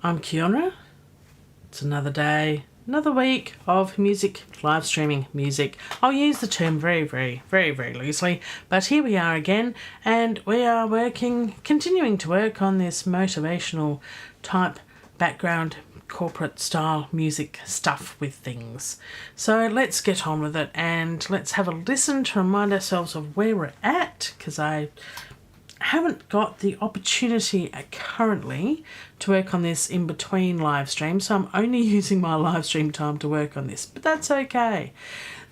I'm Keeonra. It's another day, another week of music, live streaming music. I'll use the term very loosely, but here we are again, and we are continuing to work on this motivational type background corporate style music stuff with things. So let's get on with it and let's have a listen to remind ourselves of where we're at, because I haven't got the opportunity currently to work on this in between live streams, so I'm only using my live stream time to work on this, but that's okay.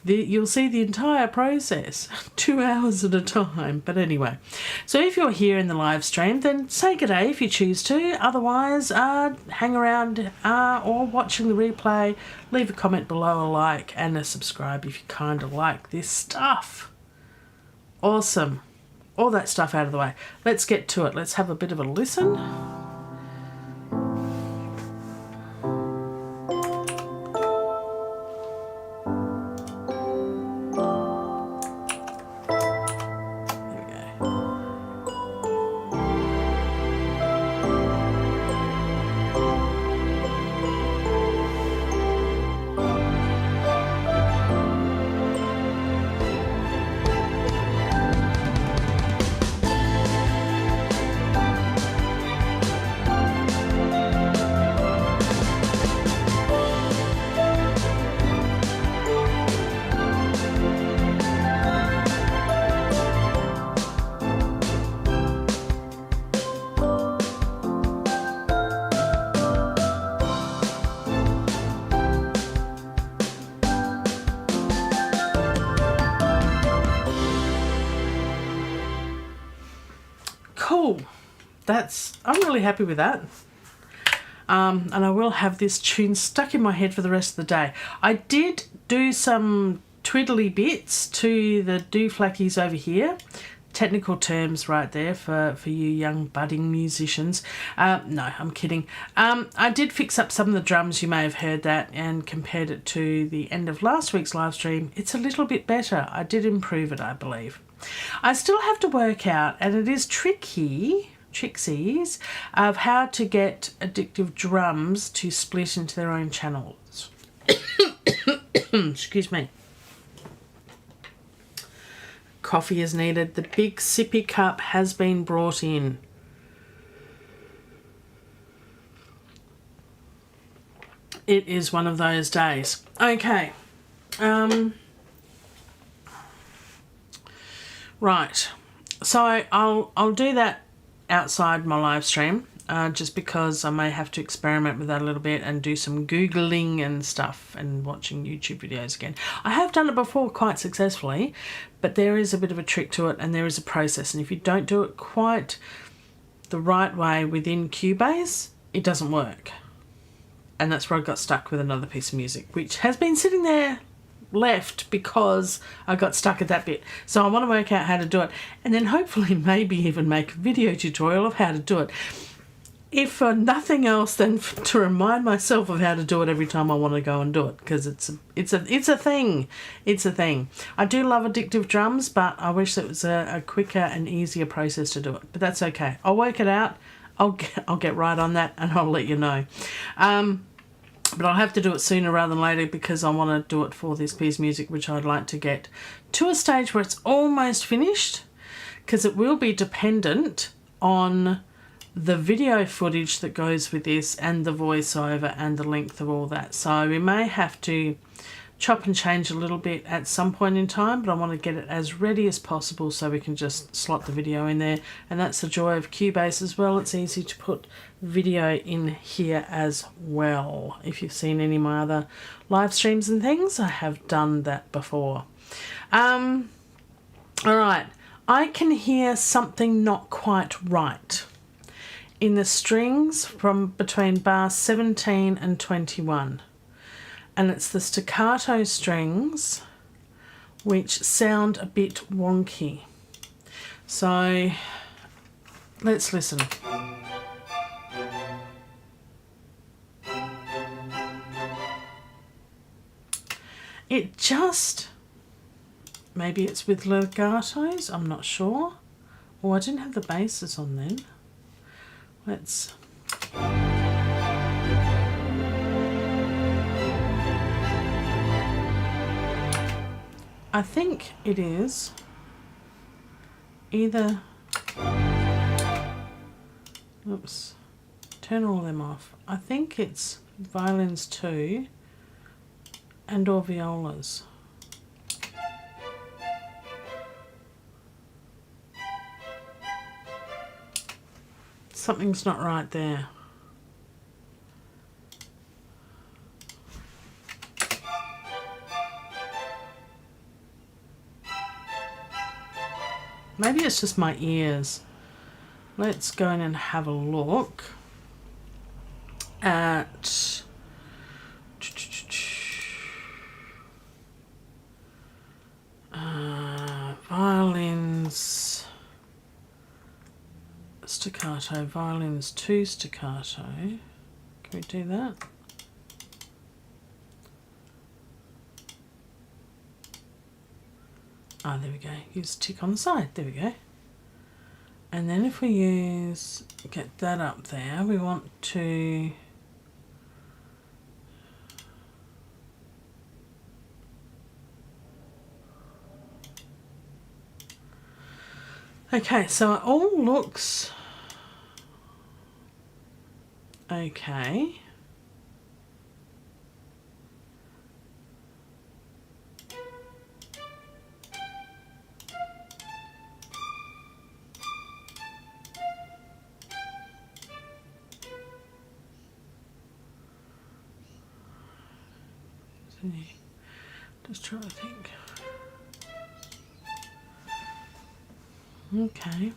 You'll see the entire process 2 hours at a time. But anyway, so if you're here in the live stream, then say good day if you choose to. Otherwise, hang around or watching the replay, leave a comment below, a like and a subscribe if you kind of like this stuff. Awesome. All that stuff out of the way. Let's get to it. Let's have a bit of a listen. Cool. I'm really happy with that. And I will have this tune stuck in my head for the rest of the day. I did do some twiddly bits to the do-flackies over here. Technical terms right there for you young budding musicians. No, I'm kidding. I did fix up some of the drums. You may have heard that and compared it to the end of last week's live stream. It's a little bit better. I did improve it, I believe. I still have to work out, and it is trixies, of how to get addictive drums to split into their own channels. Excuse me. Coffee is needed. The big sippy cup has been brought in. It is one of those days. Okay. Right. So I'll do that outside my live stream, just because I may have to experiment with that a little bit and do some Googling and stuff and watching YouTube videos again. I have done it before quite successfully, but there is a bit of a trick to it and there is a process, and if you don't do it quite the right way within Cubase, it doesn't work. And that's where I got stuck with another piece of music, which has been sitting there left because I got stuck at that bit. So I want to work out how to do it, and then hopefully maybe even make a video tutorial of how to do it, if for nothing else than to remind myself of how to do it every time I want to go and do it, because it's a thing. I do love addictive drums, but I wish it was a quicker and easier process to do it, but that's okay. I'll work it out. I'll get right on that and I'll let you know. But I'll have to do it sooner rather than later, because I want to do it for this piece of music, which I'd like to get to a stage where it's almost finished, because it will be dependent on the video footage that goes with this and the voiceover and the length of all that. So we may have to chop and change a little bit at some point in time, but I want to get it as ready as possible so we can just slot the video in there. And that's the joy of Cubase as well. It's easy to put video in here as well. If you've seen any of my other live streams and things, I have done that before. All right, I can hear something not quite right in the strings from between bar 17 and 21. And it's the staccato strings which sound a bit wonky. So let's listen. It just, maybe it's with legatos, I'm not sure. Oh, I didn't have the basses on then. Let's... I think it is either, oops, turn all of them off. I think it's violins 2 and or violas. Something's not right there. Maybe it's just my ears. Let's go in and have a look at violins staccato, violins 2 staccato. Can we do that? Ah, there we go. Use a tick on the side. There we go. And then if we get that up there, we want to okay, so it all looks okay. Just trying to think. Okay.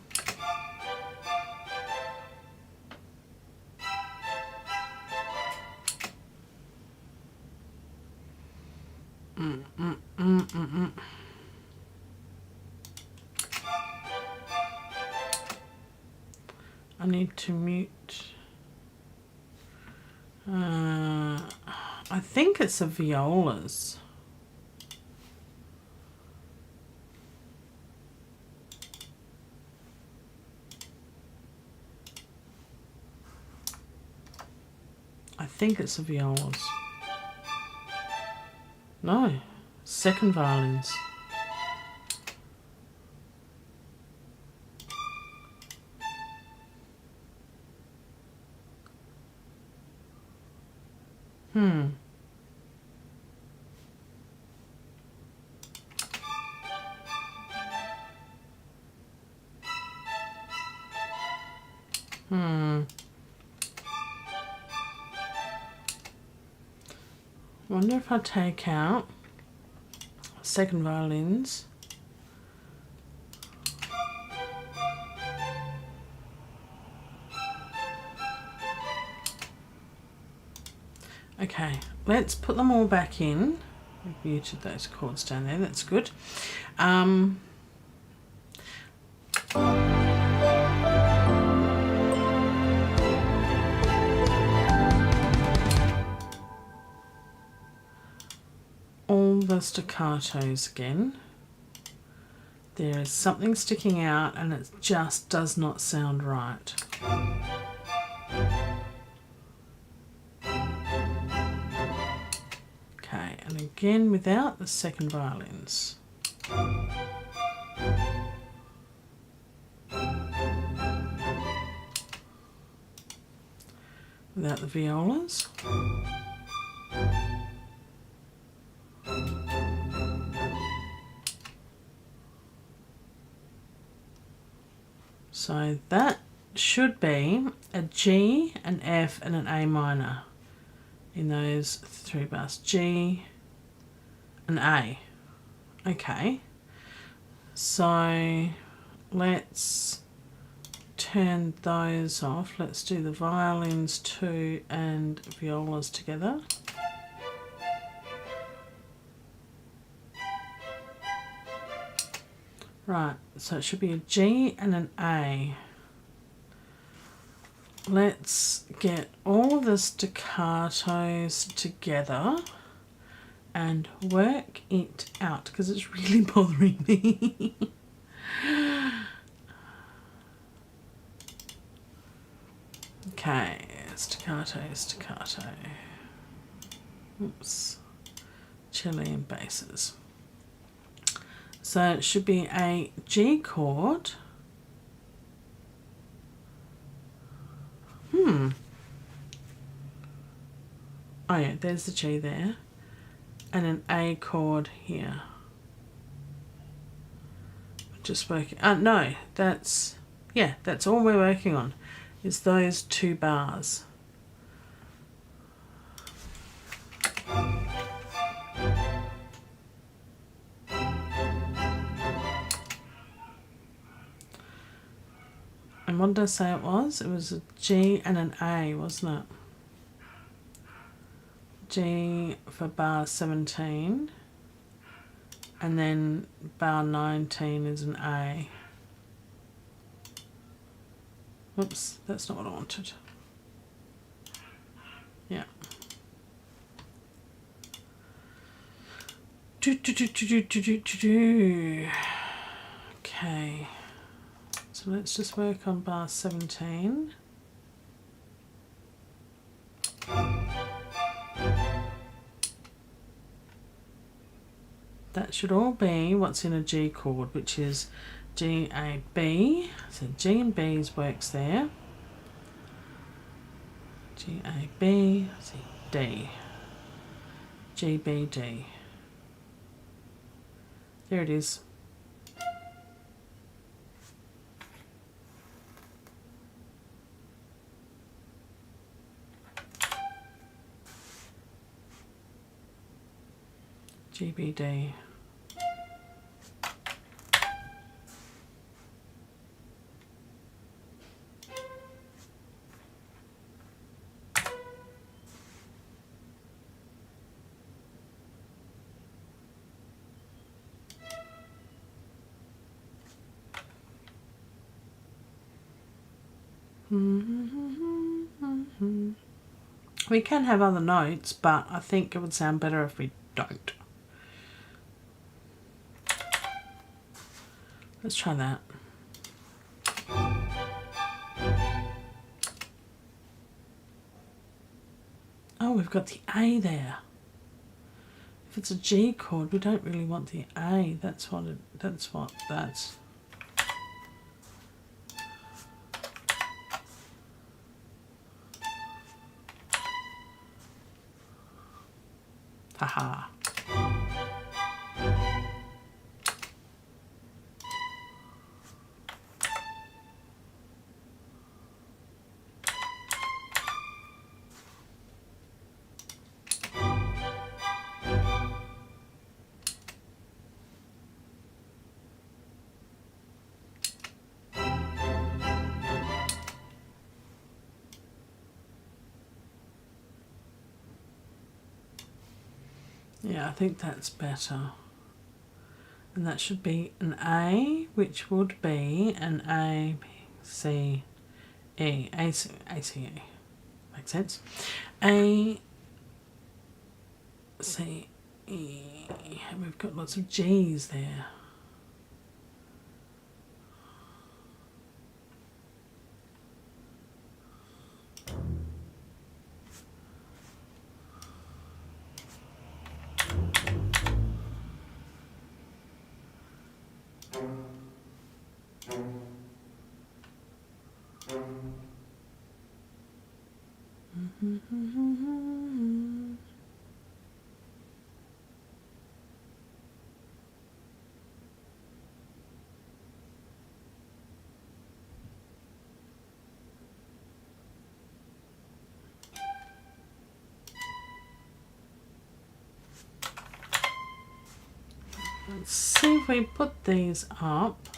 I need to mute. I think it's the violas. I think it's the violas. No, second violins. Wonder if I take out second violins. Okay, let's put them all back in. We've muted those chords down there, that's good. All the staccatos again. There is something sticking out and it just does not sound right. Okay, and again without the second violins. Without the violas. So that should be a G, an F and an A minor in those three bars. G and A. Okay. So let's turn those off. Let's do the violins 2 and violas together. Right, so it should be a G and an A. Let's get all of the staccatos together and work it out because it's really bothering me. Okay, staccato, staccato. Oops. Cello and basses. So it should be a G chord. Oh yeah, there's the G there. And an A chord here. Just working. No, that's all we're working on is those 2 bars. And what did I say it was? It was a G and an A, wasn't it? G for bar 17. And then bar 19 is an A. Oops, that's not what I wanted. Yeah. Okay. So let's just work on bar 17. That should all be what's in a G chord, which is G, A, B. So G and B's works there. G, A, B, C, D. G, B, D. There it is. G, B, D. We can have other notes, but I think it would sound better if we don't. Let's try that. Oh, we've got the A there. If it's a G chord, we don't really want the A. That's. Haha. Yeah, I think that's better. And that should be an A, which would be an A, B, C, E. A, C, E. Makes sense. A, C, E. And we've got lots of G's there. Let's see if we put these up,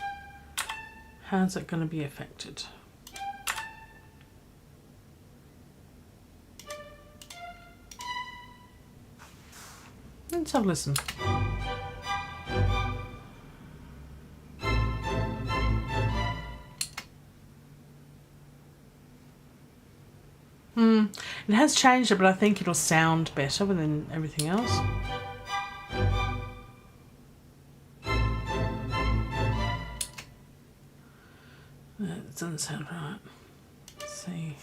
how's it going to be affected? Let's have a listen. It has changed it, but I think it'll sound better than everything else. It doesn't sound right. Let's see.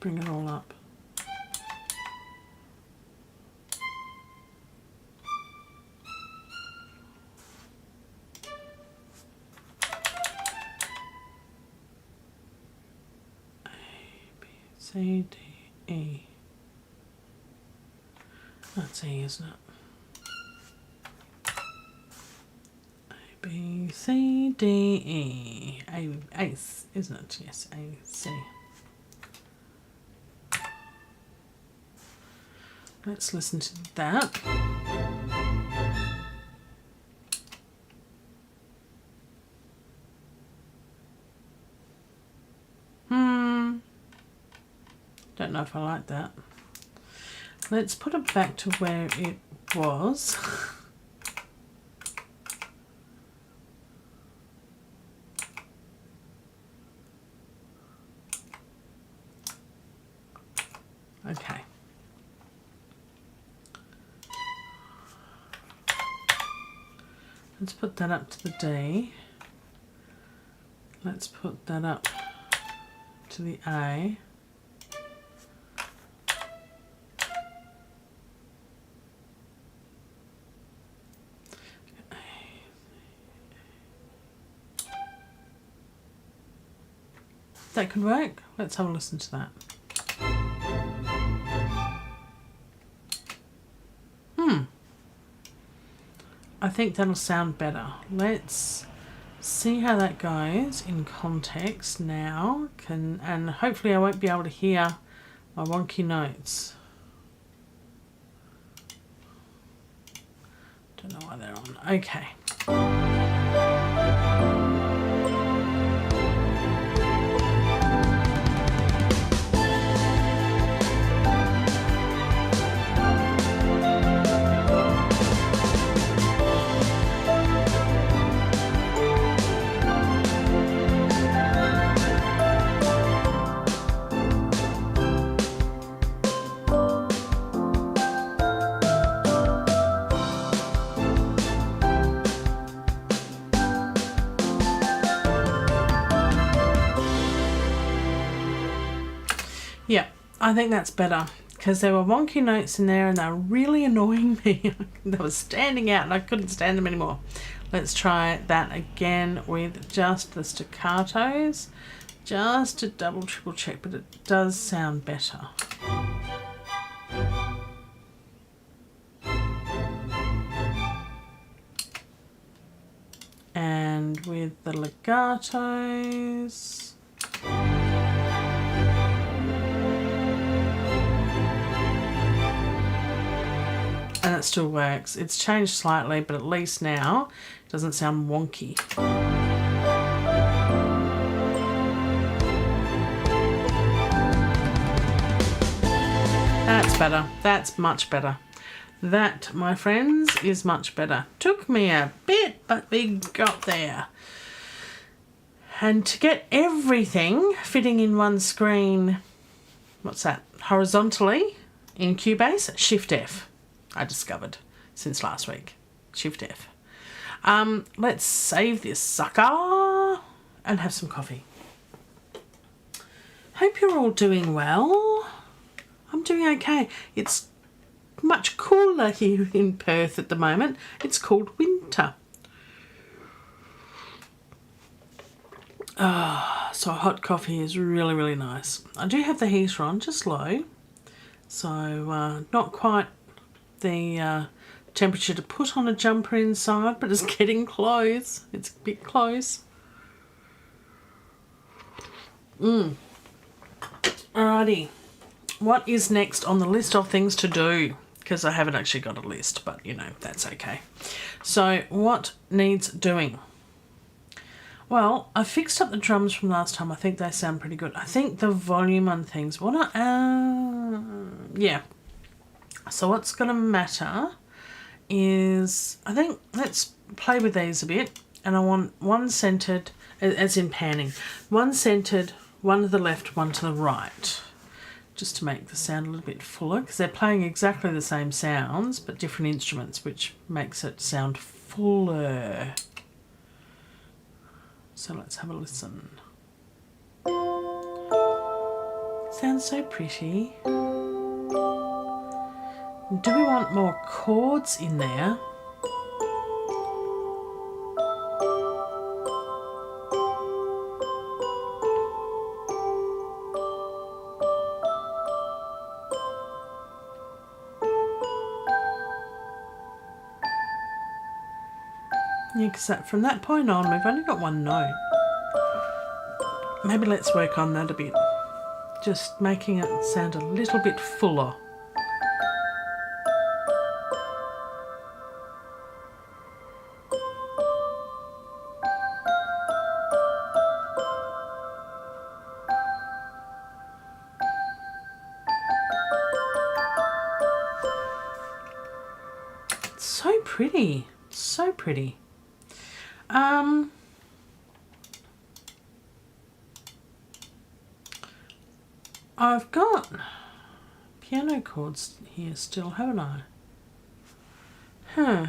bring it all up. C, D, E. That's E, isn't it? A, B, C, D, E. A, isn't it? Yes, A, C. Let's listen to that. Don't know if I like that. Let's put it back to where it was. Okay. Let's put that up to the D. Let's put that up to the A. That could work. Let's have a listen to that. I think that'll sound better. Let's see how that goes in context now. And hopefully I won't be able to hear my wonky notes. Don't know why they're on. Okay. Yeah, I think that's better because there were wonky notes in there and they were really annoying me. They were standing out and I couldn't stand them anymore. Let's try that again with just the staccatos, just to double, triple check, but it does sound better. And with the legatos. And it still works. It's changed slightly, but at least now it doesn't sound wonky. That's better. That's much better. That, my friends, is much better. Took me a bit, but we got there. And to get everything fitting in one screen, what's that, horizontally in Cubase, Shift F. I discovered since last week. Shift F. Let's save this sucker and have some coffee. Hope you're all doing well. I'm doing okay. It's much cooler here in Perth at the moment. It's called winter. So hot coffee is really, really nice. I do have the heater on, just low. So not quite the temperature to put on a jumper inside, but it's getting close. It's a bit close. Alrighty. What is next on the list of things to do? Because I haven't actually got a list, but you know, that's okay. So what needs doing? Well, I fixed up the drums from last time. I think they sound pretty good. I think the volume on things, yeah. So what's going to matter is, I think, let's play with these a bit. And I want one centered, as in panning, one centered, one to the left, one to the right. Just to make the sound a little bit fuller, because they're playing exactly the same sounds, but different instruments, which makes it sound fuller. So let's have a listen. Sounds so pretty. Do we want more chords in there? Yeah, because from that point on, we've only got one note. Maybe let's work on that a bit. Just making it sound a little bit fuller. So pretty, so pretty. I've got piano chords here still, haven't I? Huh.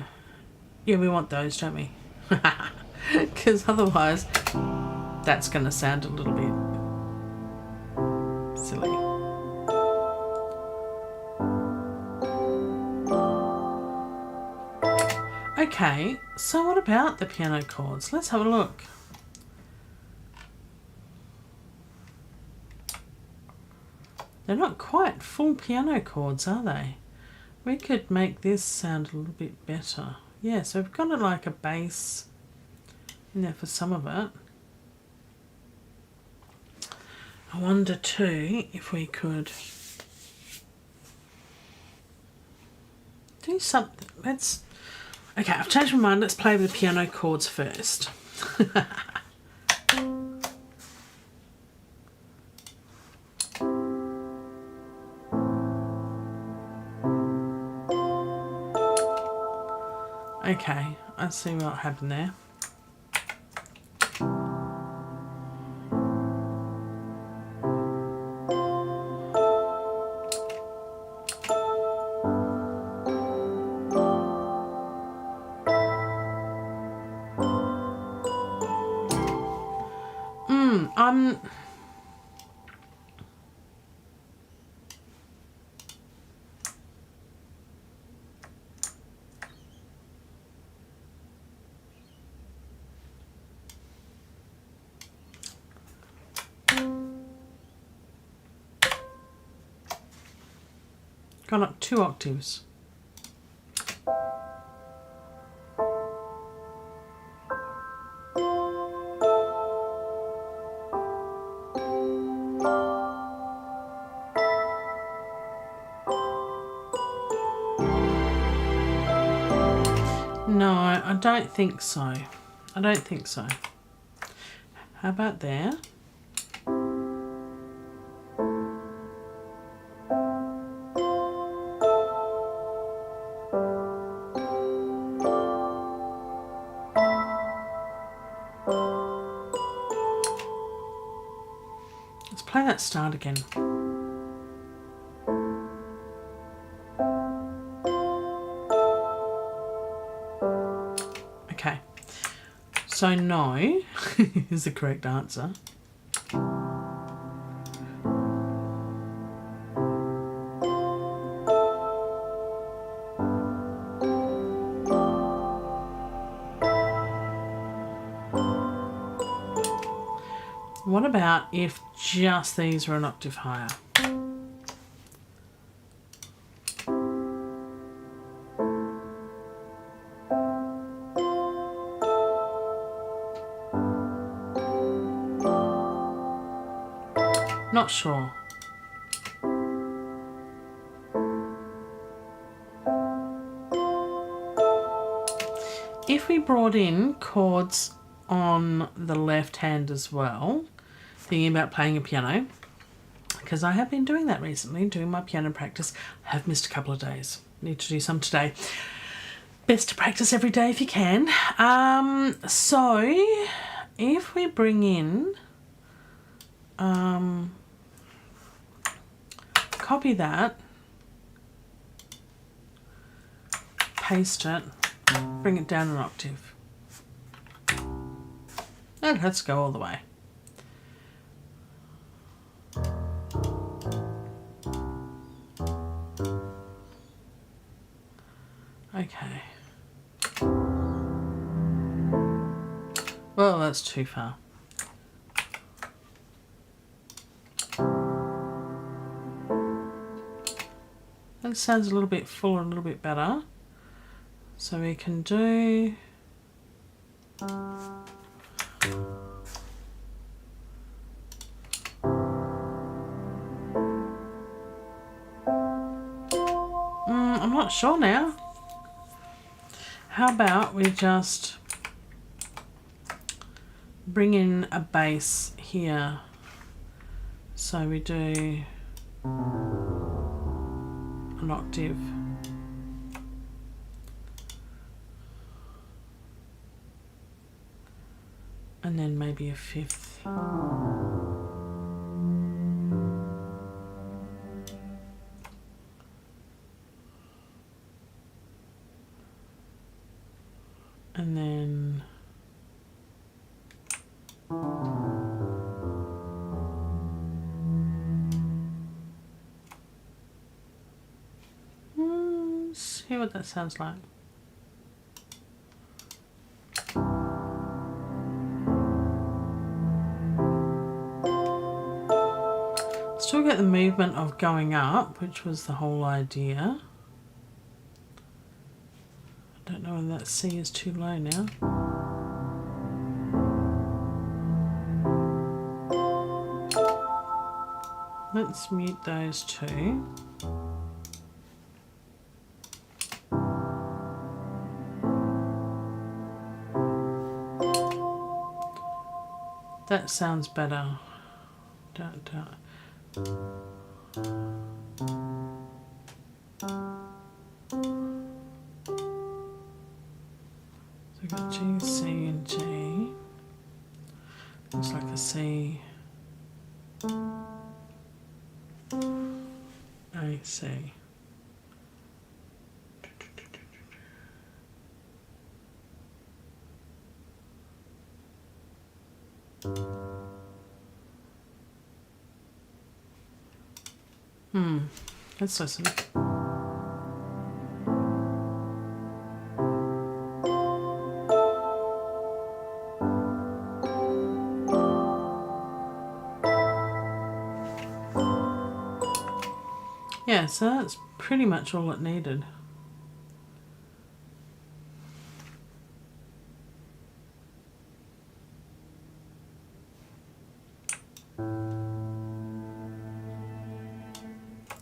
Yeah, we want those, don't we? Because otherwise that's going to sound a little bit silly. Okay, so what about the piano chords? Let's have a look. They're not quite full piano chords, are they? We could make this sound a little bit better. Yeah, so we've got like a bass in there for some of it. I wonder too if we could do something. Okay, I've changed my mind. Let's play with the piano chords first. Okay, I see what happened there. I'm gone up 2 octaves. No, I don't think so. I don't think so. How about there? Let's play that start again. Okay, so no is the correct answer. What about if just these were an octave higher? Not sure. If we brought in chords on the left hand as well, thinking about playing a piano, because I have been doing that recently, doing my piano practice. I have missed a couple of days. Need to do some today. Best to practice every day if you can. So if we bring in, copy that, paste it, bring it down an octave, and let's go all the way. Okay. Well, that's too far. That sounds a little bit fuller, a little bit better. So we can do... I'm not sure now. How about we just bring in a bass here. So we do an octave. And then maybe a fifth. And then see what that sounds like. Still get the movement of going up, which was the whole idea. I don't know whether that C is too low now. Let's mute those two. That sounds better. So we've got G, C and G. Looks like a C. A, C. Let's listen. Yeah, so that's pretty much all it needed.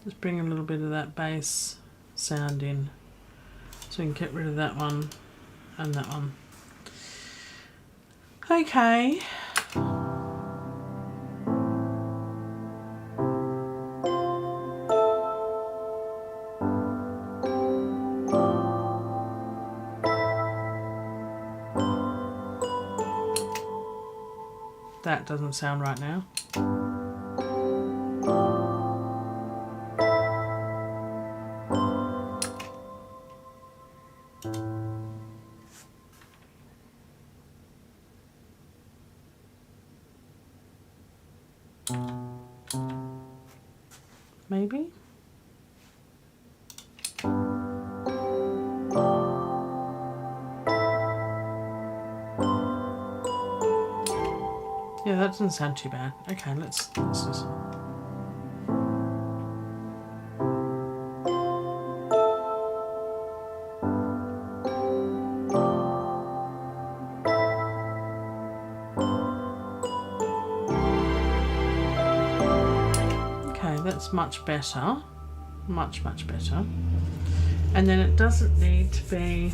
Just bring a little bit of that bass sound in so we can get rid of that one and that one. Okay. That doesn't sound right now. Maybe? Yeah, that doesn't sound too bad. Okay, let's just... That's much better, much better. And then it doesn't need to be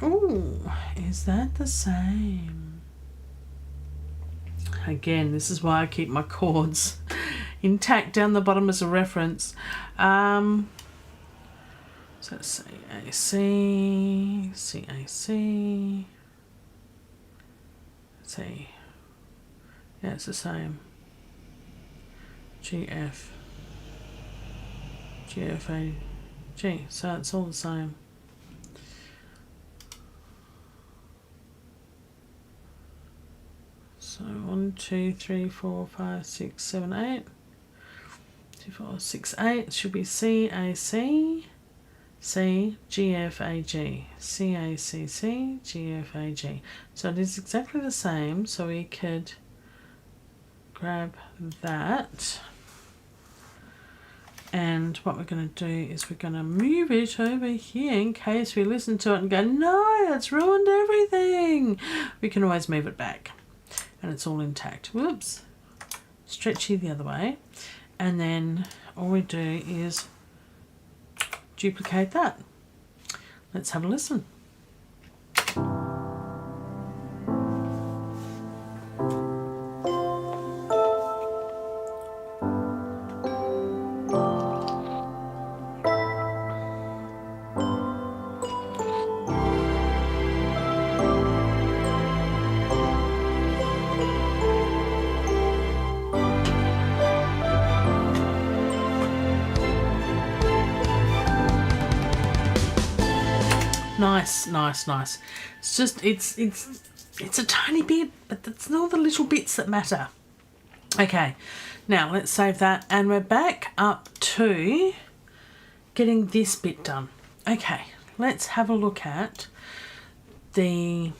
ooh, is that the same? Again, this is why I keep my chords intact down the bottom as a reference. So let's say A, C, C, A, C, C. Yeah, it's the same. G, F, G, F, A, G. So it's all the same. So 1, 2, 3, 4, 5, 6, 7, 8. 2, 4, 6, 8 should be C, A, C, C, G, F, A, G. C, A, C, C, G, F, A, G. So it is exactly the same. So we could grab that. And what we're going to do is we're going to move it over here in case we listen to it and go, no, that's ruined everything. We can always move it back and it's all intact. Whoops. Stretchy the other way. And then all we do is duplicate that. Let's have a listen. Nice, nice, nice. It's just, it's a tiny bit, but it's all the little bits that matter. Okay, now let's save that and we're back up to getting this bit done. Okay, let's have a look at these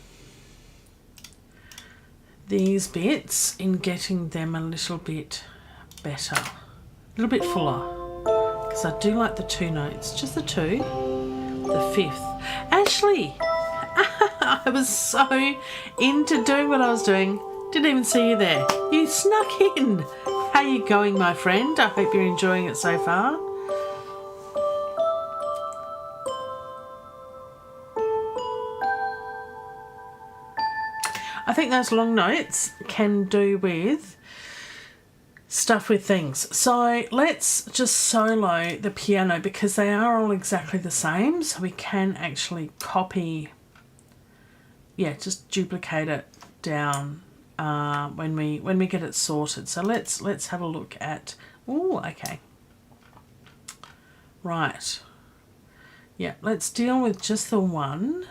bits in getting them a little bit better, a little bit fuller, because I do like the 2 notes, just the 2, the 5th. Ashley, I was so into doing what I was doing, didn't even see you there. You snuck in. How you going, my friend? I hope you're enjoying it so far. I think those long notes can do with stuff with things. So let's just solo the piano because they are all exactly the same. So we can actually copy, just duplicate it down when we get it sorted. So let's have a look at. Oh, okay. Right. Yeah, let's deal with just the one.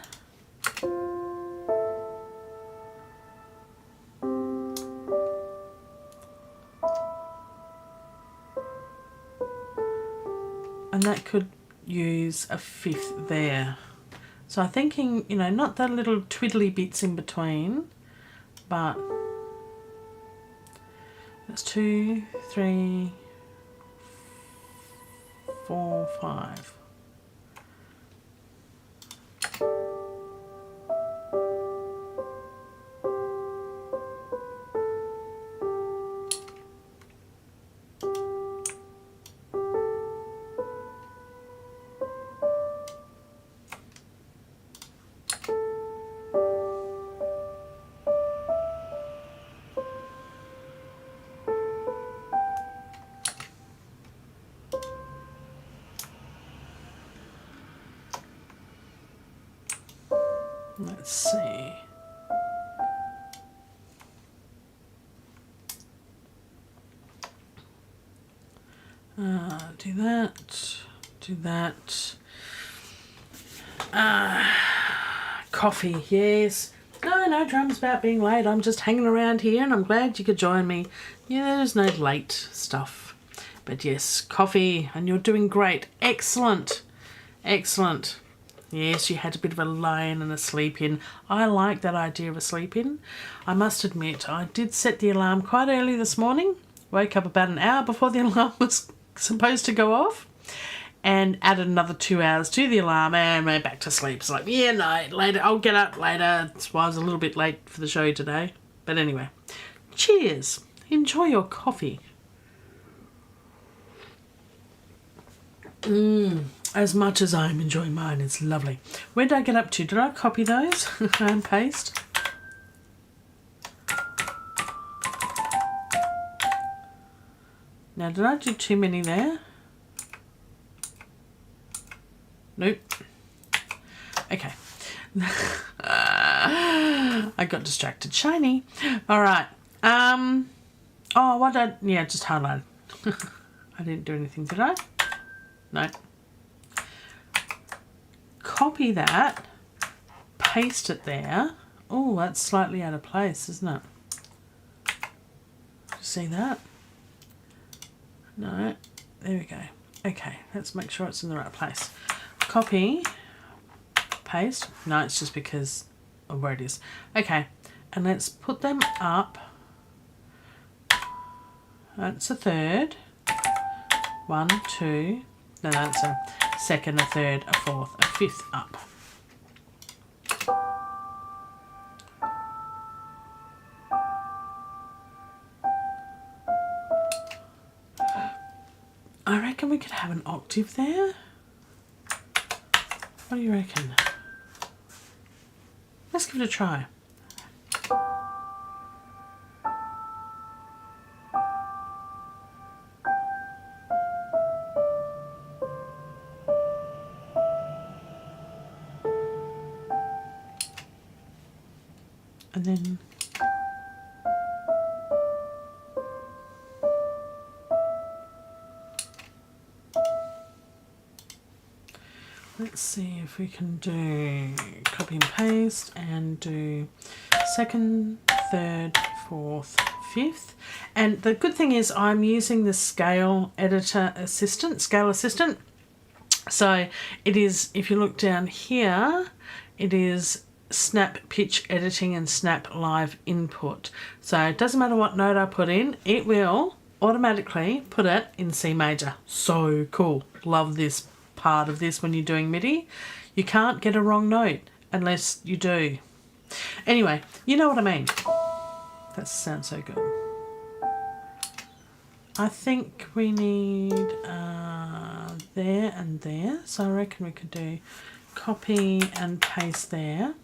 And that could use a 5th there. So I'm thinking, not that little twiddly bits in between, but that's 2, 3, 4, 5. Let's see. Do that. Coffee, yes. No drums about being late. I'm just hanging around here and I'm glad you could join me. Yeah, there's no late stuff. But yes, coffee, and you're doing great. Excellent. Excellent. Yes, you had a bit of a lie-in and a sleep-in. I like that idea of a sleep-in. I must admit, I did set the alarm quite early this morning. Woke up about an hour before the alarm was supposed to go off and added another 2 hours to the alarm and went back to sleep. It's like, yeah, no, later. I'll get up later. That's why I was a little bit late for the show today. But anyway, cheers. Enjoy your coffee. As much as I'm enjoying mine, it's lovely. Where did I get up to? Did I copy those and paste? Now, did I do too many there? Nope. Okay. I got distracted. Shiny. All right. Oh, what did I... Yeah, just highlighted. I didn't do anything, did I? No. Copy that. Paste it there. Oh, that's slightly out of place, isn't it? See that? No. There we go. Okay, let's make sure it's in the right place. copy, paste. No, it's just because of where it is. Okay, and let's put them up. That's a third. 1, 2. No, that's a second, a third, a fourth, a fifth up. I reckon we could have an octave there. What do you reckon? Let's give it a try. And then let's see if we can do copy and paste and do second, third, fourth, fifth. And the good thing is I'm using the scale assistant. So it is, if you look down here, it is snap pitch editing and snap live input. So it doesn't matter what note I put in, it will automatically put it in C major. So cool. Love this part of this when you're doing MIDI. You can't get a wrong note unless you do. Anyway, you know what I mean. That sounds so good. I think we need there and there. So I reckon we could do copy and paste there.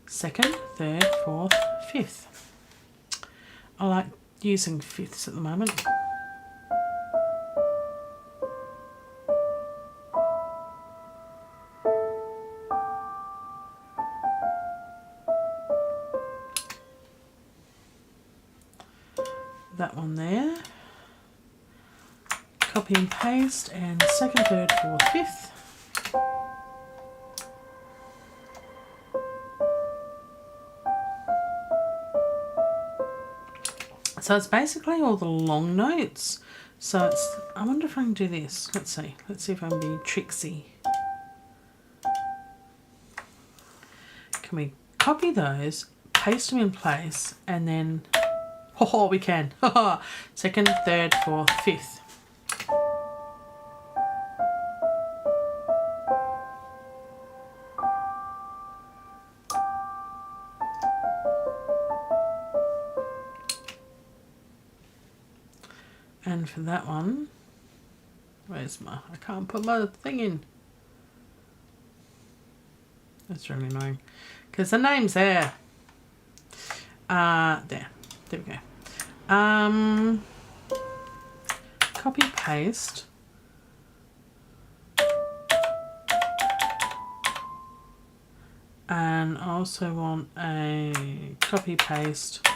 Second, third, fourth, fifth. I like using fifths at the moment. That one there. Copy and paste and second, third, fourth, fifth. So it's basically all the long notes. So it's, I wonder if I can do this. Let's see. Let's see if I can be tricksy. Can we copy those, paste them in place, and then, oh, we can. Second, third, fourth, fifth. And for that one, where's my, I can't put my thing in. That's really annoying. Because the name's there. There we go. Copy, paste. And I also want a copy, paste.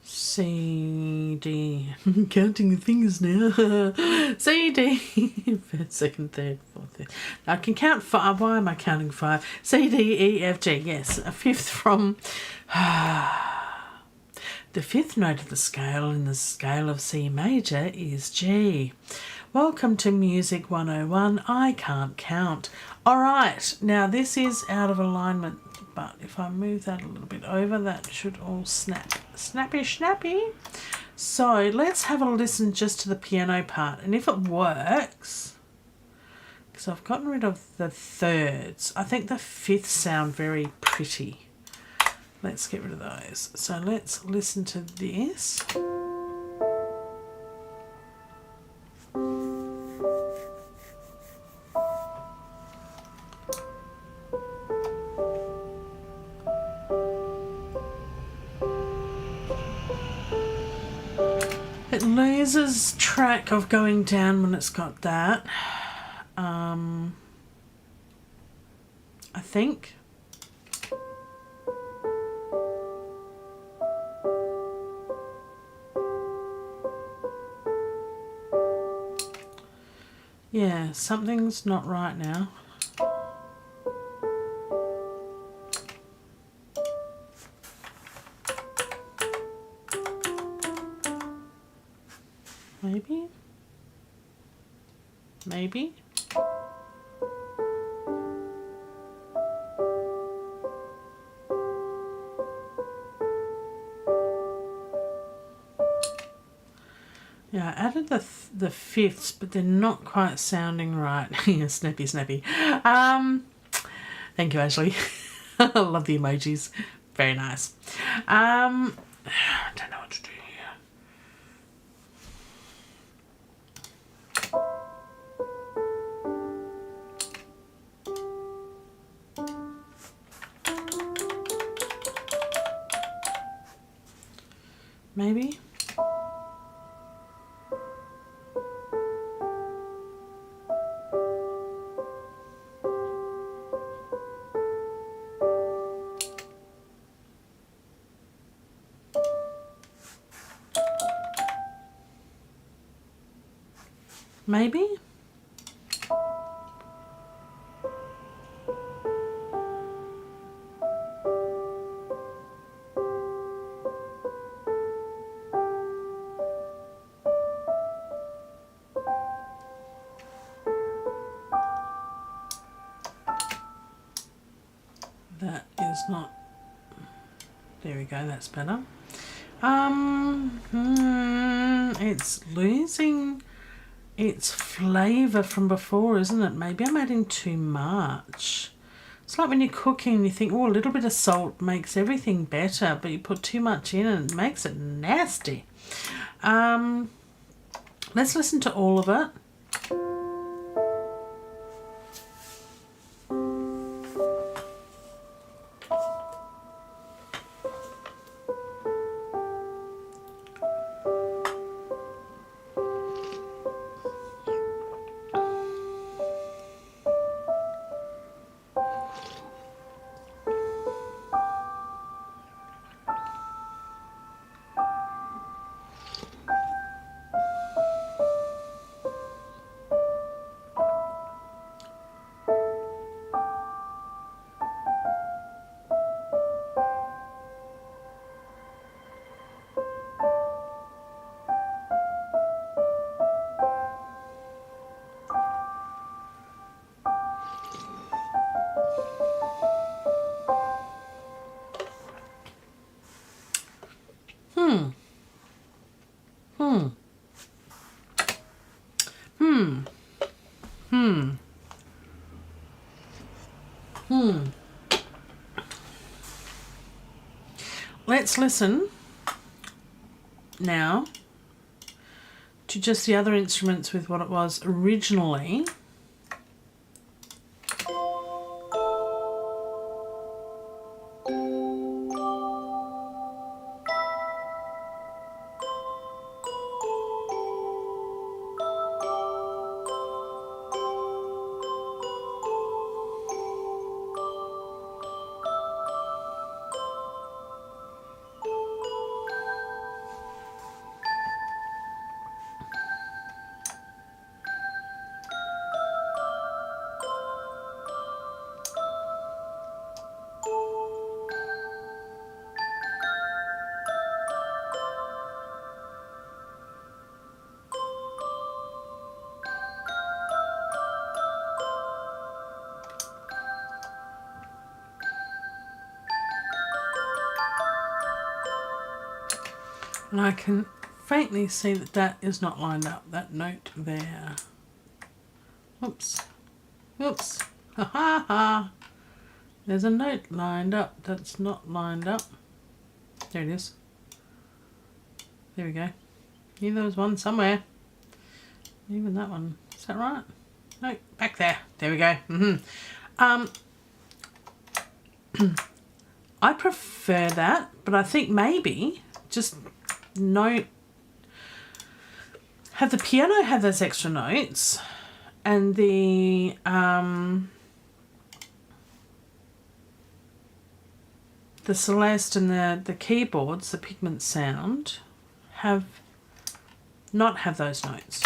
C, D, I'm counting the fingers now. C, D, first, second, third, fourth, fifth. I can count 5. Why am I counting 5? C, D, E, F, G. Yes, a fifth from the fifth note of the scale in the scale of C major is G. Welcome to Music 101. I can't count. All right, now this is out of alignment. But if I move that a little bit over, that should all snap. Snappy, snappy. So let's have a listen just to the piano part. And if it works, because I've gotten rid of the thirds, I think the fifths sound very pretty. Let's get rid of those. So let's listen to this. It loses track of going down when it's got that. I think. Yeah, something's not right now. Maybe. Maybe. Yeah, I added the fifths, but they're not quite sounding right. Snappy, snappy. Thank you, Ashley. I love the emojis. Very nice. I don't know what to do here. Maybe. Maybe? That is not... There we go, that's better. It's losing its flavour from before, isn't it? Maybe I'm adding too much. It's like when you're cooking and you think, oh, a little bit of salt makes everything better, but you put too much in and it makes it nasty. Let's listen to all of it. Let's listen now to just the other instruments with what it was originally. And I can faintly see that that is not lined up, that note there. Oops. Oops. Ha ha ha. There's a note lined up that's not lined up. There it is. There we go. Knew there was one somewhere. Even that one. Is that right? No, back there. There we go. I prefer that, but I think maybe just note, have the piano have those extra notes, and the Celeste and the keyboards, the pigment sound, have not have those notes.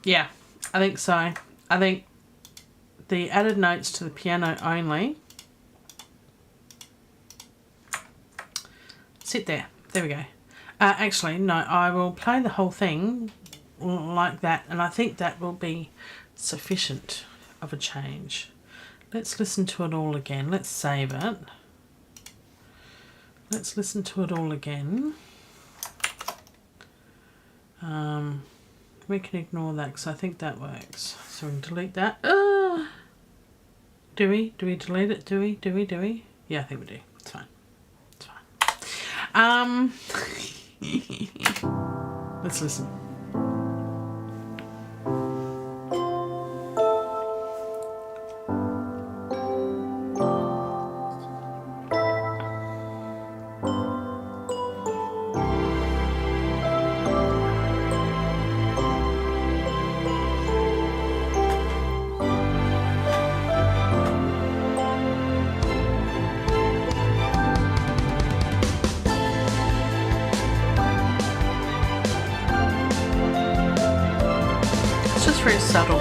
Yeah, I think so. I think the added notes to the piano only. Sit there. There we go. Actually, no, I will play the whole thing like that, and I think that will be sufficient of a change. Let's listen to it all again. Let's save it. Let's listen to it all again. We can ignore that because I think that works. So we can delete that. Do we? Do we delete it? Do we? Do we? Do we? Yeah, I think we do. It's fine. It's fine. Let's listen. Very subtle.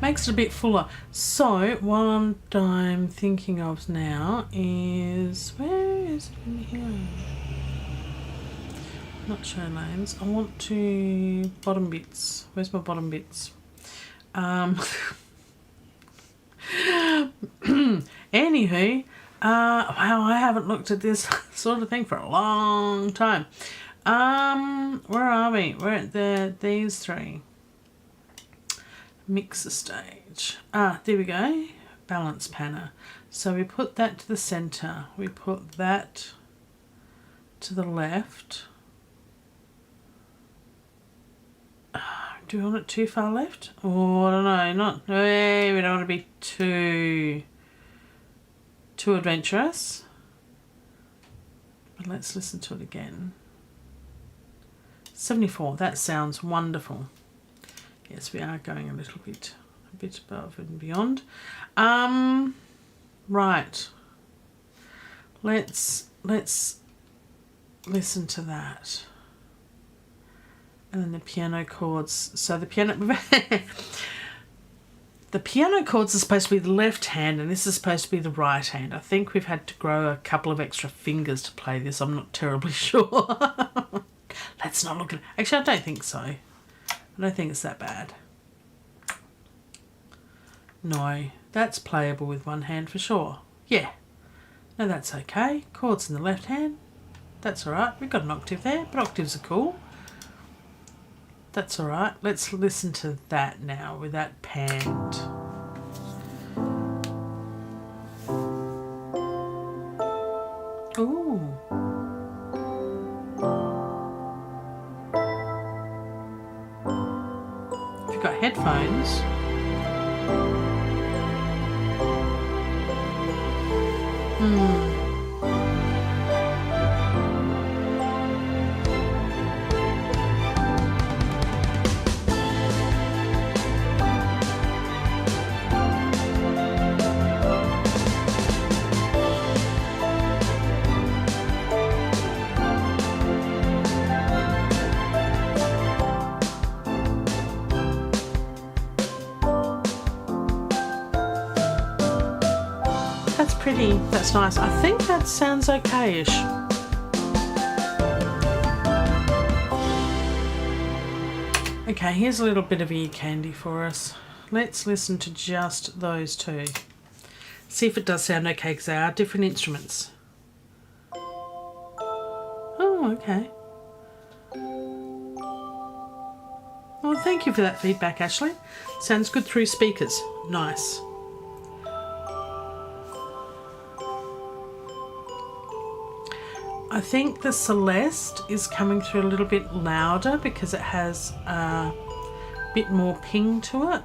Makes it a bit fuller. So what I'm thinking of now is, where is it in here? Not show names. I want to bottom bits. Where's my bottom bits? Anywho, wow, I haven't looked at this sort of thing for a long time. Where are we? We're at these three. Mixer stage. There we go. Balance panner. So we put that to the center. We put that to the left. Do we want it too far left? Oh, I don't know. We don't want to be too adventurous. But let's listen to it again. 74. That sounds wonderful. Yes, we are going a bit above and beyond. Right. Let's listen to that. And then the piano chords. So the piano chords are supposed to be the left hand, and this is supposed to be the right hand. I think we've had to grow a couple of extra fingers to play this. I'm not terribly sure. Let's not look at it. Actually, I don't think so. I don't think it's that bad. No, that's playable with one hand for sure. Yeah. No, that's okay. Chords in the left hand. That's alright. We've got an octave there, but octaves are cool. That's alright. Let's listen to that now with that panned. Ooh. If you've got headphones. That's pretty. That's nice. I think that sounds okay-ish. Okay, here's a little bit of ear candy for us. Let's listen to just those two. See if it does sound okay, because they are different instruments. Oh, okay. Well, thank you for that feedback, Ashley. Sounds good through speakers. Nice. I think the Celeste is coming through a little bit louder because it has a bit more ping to it.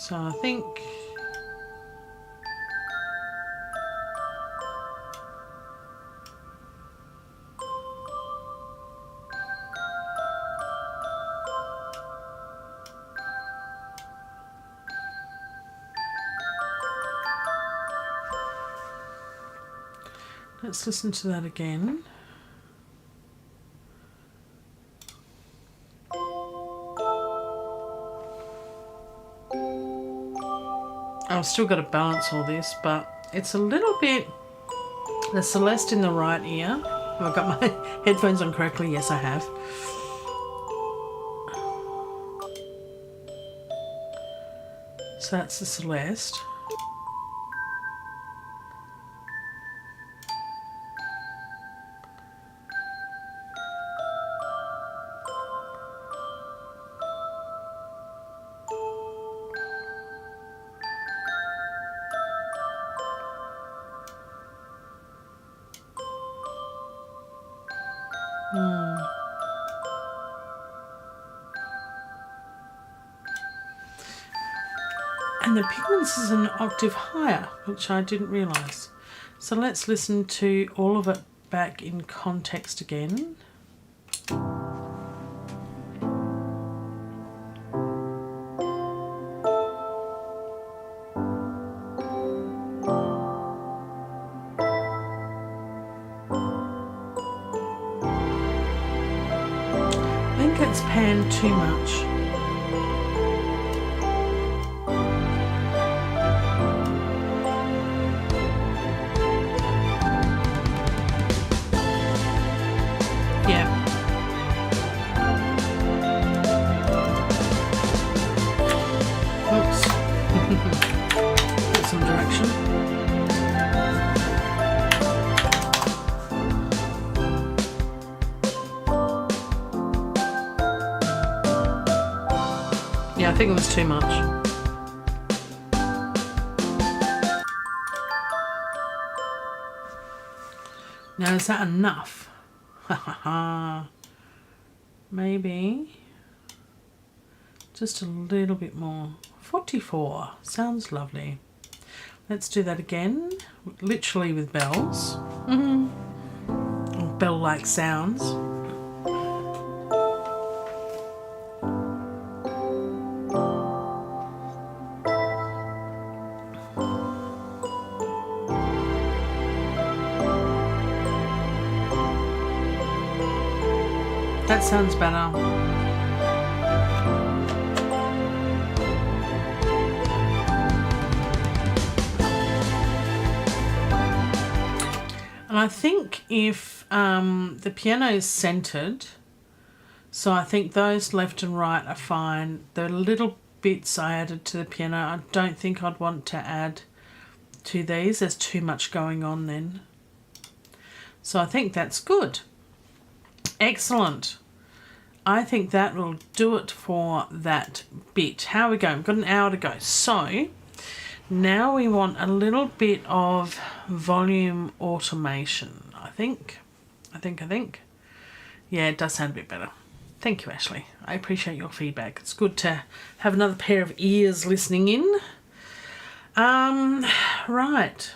So I think let's listen to that again. I've still got to balance all this, but it's a little bit... The Celeste in the right ear. Have I got my headphones on correctly? Yes, I have. So that's the Celeste. And the pigments is an octave higher, which I didn't realise. So let's listen to all of it back in context again. I think it's panned too much. I think it was too much. Now, is that enough? Maybe just a little bit more. 44 sounds lovely. Let's do that again, literally with bells. Bell-like sounds. That sounds better. And I think if the piano is centered, so I think those left and right are fine. The little bits I added to the piano, I don't think I'd want to add to these. There's too much going on then. So I think that's good. Excellent. I think that will do it for that bit. How are we going? We've got an hour to go. So now we want a little bit of volume automation. I think. Yeah, it does sound a bit better. Thank you, Ashley. I appreciate your feedback. It's good to have another pair of ears listening in. Right.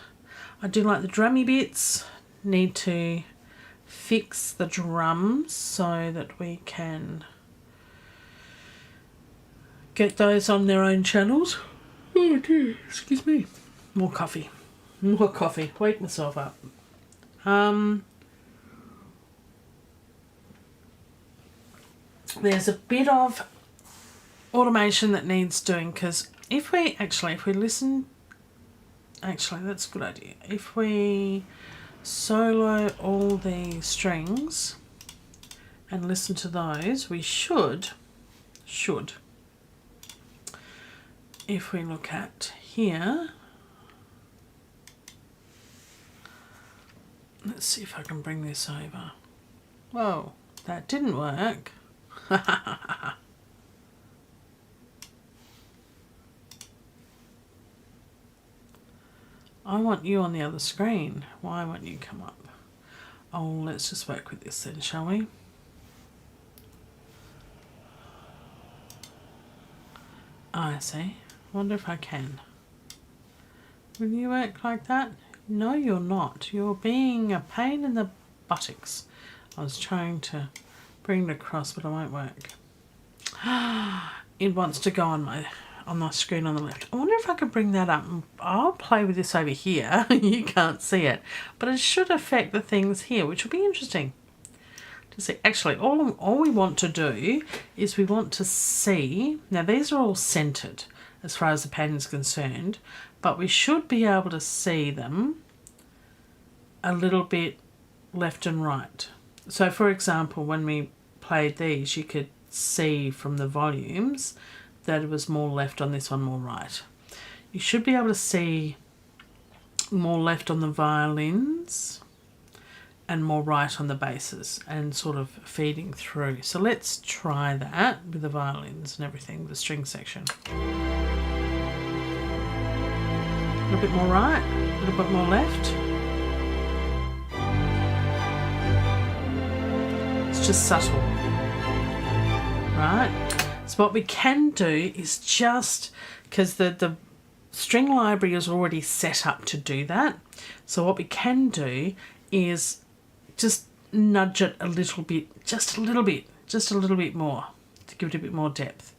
I do like the drummy bits. Need to fix the drums so that we can get those on their own channels. Oh dear, excuse me. More coffee. Wake myself up. There's a bit of automation that needs doing, because if we listen, actually that's a good idea. If we solo all the strings and listen to those, we should, if we look at here, let's see if I can bring this over. Whoa, that didn't work. I want you on the other screen. Why won't you come up? Oh, let's just work with this then, shall we? I see. I wonder if I can. Will you work like that? No, you're not. You're being a pain in the buttocks. I was trying to bring it across, but it won't work. It wants to go on my screen on the left. I wonder if I could bring that up. I'll play with this over here. You can't see it, but it should affect the things here, which will be interesting to see. Actually, all we want to do is we want to see. Now these are all centered as far as the pattern is concerned, but we should be able to see them a little bit left and right. So for example, when we played these, you could see from the volumes that it was more left on this one, more right. You should be able to see more left on the violins and more right on the basses, and sort of feeding through. So let's try that with the violins and everything, the string section. A little bit more right, a little bit more left. It's just subtle, right? So what we can do is just, because the string library is already set up to do that, so what we can do is just nudge it a little bit, just a little bit more, to give it a bit more depth.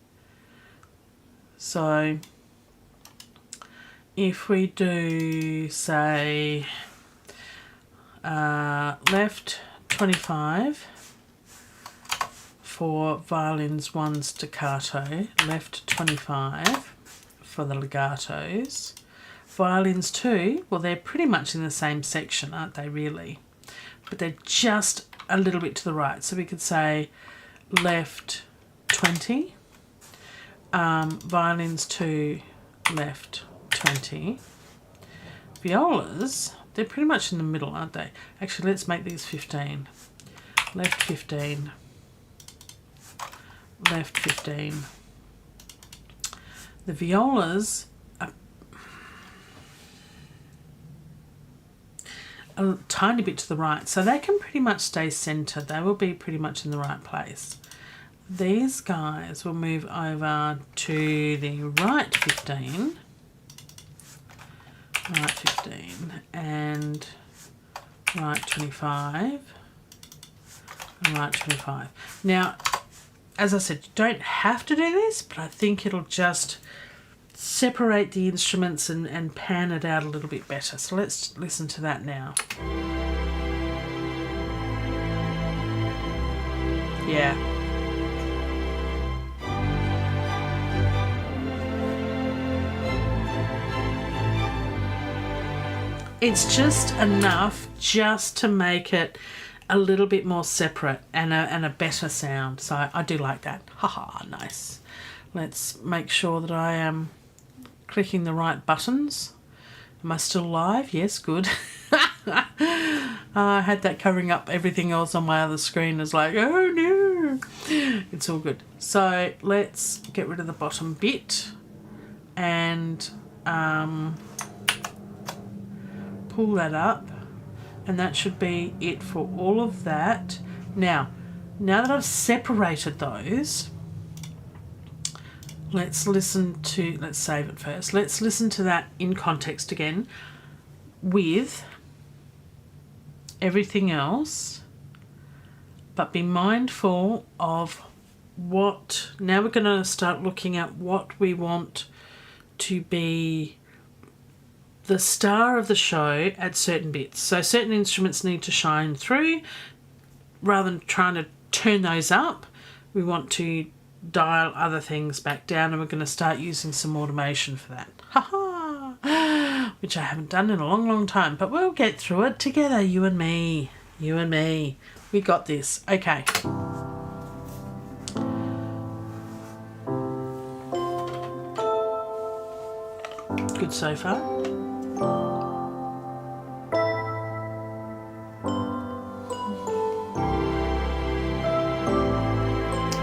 So if we do, say, left 25 for violins 1 staccato, left 25 for the legatos. Violins 2, well, they're pretty much in the same section, aren't they, really? But they're just a little bit to the right. So we could say left 20, violins 2, left 20. Violas, they're pretty much in the middle, aren't they? Actually, let's make these 15. Left 15. Left 15. The violas are a tiny bit to the right, so they can pretty much stay centered. They will be pretty much in the right place. These guys will move over to the right 15, and right 25, and right 25. Now, as I said, you don't have to do this, but I think it'll just separate the instruments and pan it out a little bit better. So let's listen to that now. Yeah. It's just enough just to make it a little bit more separate and a better sound. So I do like that. Haha, nice. Let's make sure that I am clicking the right buttons. Am I still live? Yes, good. I had that covering up everything else on my other screen. It's like, oh no. It's all good. So let's get rid of the bottom bit and pull that up. And that should be it for all of that. Now that I've separated those, let's save it first. Let's listen to that in context again with everything else, but be mindful of what, now we're going to start looking at what we want to be the star of the show at certain bits. So certain instruments need to shine through. Rather than trying to turn those up, we want to dial other things back down, and we're going to start using some automation for that. Ha-ha! Which I haven't done in a long, long time, but we'll get through it together, you and me. You and me. We got this. Okay. Good so far.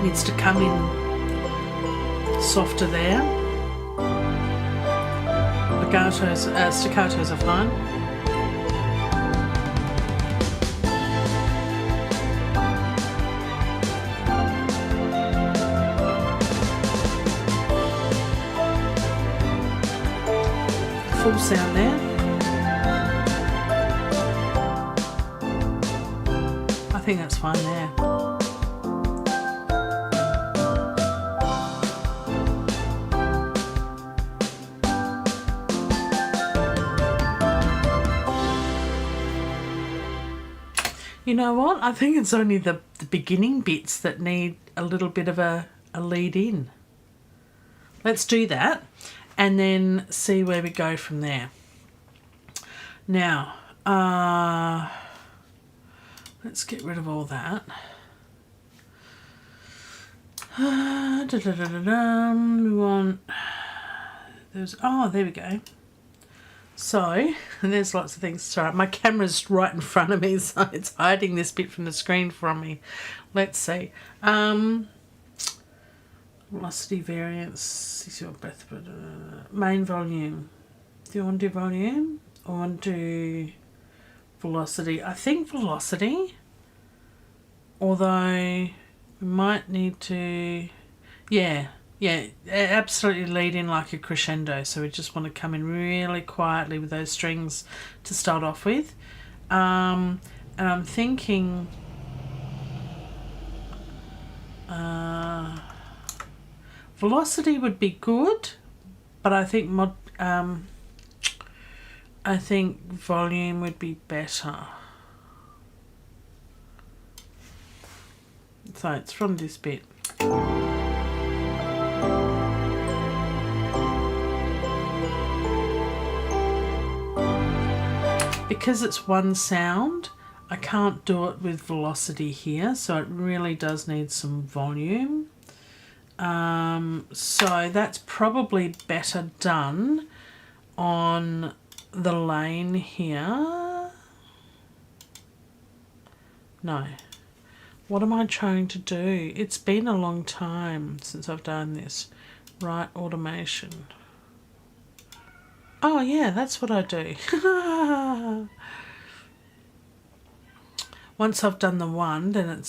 Needs to come in softer there. Staccatos are fine. full sound there. I think that's fine there. You know what? I think it's only the beginning bits that need a little bit of a lead in. Let's do that and then see where we go from there. Now, let's get rid of all that. We want... there we go. So, and there's lots of things. Sorry, my camera's right in front of me, so it's hiding this bit from the screen from me. Let's see. Velocity variance, is your breath, main volume. Do you want to do volume or want to do velocity? I think velocity, although we might need to, yeah, absolutely lead in like a crescendo. So we just want to come in really quietly with those strings to start off with. And I'm thinking velocity would be good, but I think volume would be better. So it's from this bit. Because it's one sound, I can't do it with velocity here, so it really does need some volume. So that's probably better done on the lane here. No. What am I trying to do? It's been a long time since I've done this. Right, automation. Oh yeah, that's what I do. Once I've done the one, then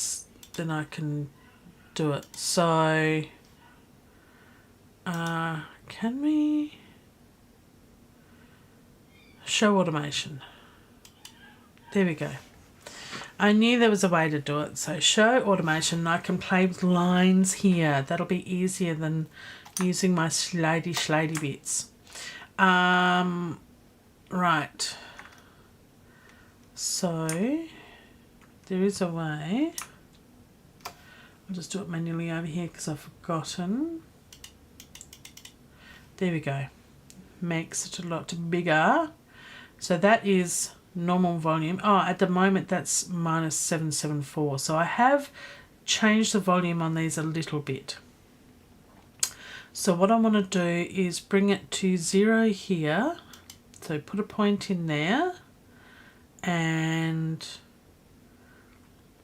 I can do it. So can we show automation? There we go. I knew there was a way to do it. So show automation. I can play with lines here. That'll be easier than using my slidey bits. Right. So there is a way. I'll just do it manually over here because I've forgotten. There we go. Makes it a lot bigger. So that is normal volume. Oh, at the moment that's -774. So I have changed the volume on these a little bit. So what I want to do is bring it to 0 here. So put a point in there and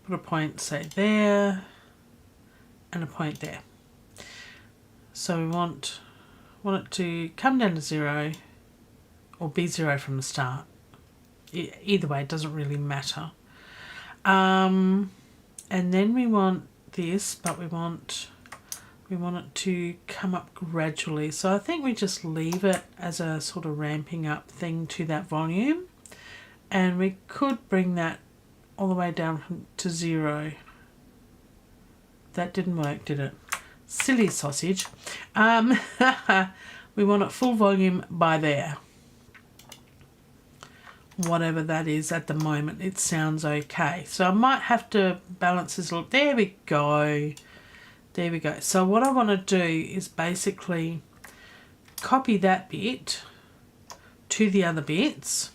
put a point, say, there, and a point there. So we want it to come down to 0 or be 0 from the start. Either way, it doesn't really matter. And then we want this, but we want it to come up gradually. So I think we just leave it as a sort of ramping up thing to that volume. And we could bring that all the way down to 0. That didn't work, did it? Silly sausage. We want it full volume by there. Whatever that is at the moment, it sounds okay. So I might have to balance this a little. There we go. There we go. So what I want to do is basically copy that bit to the other bits.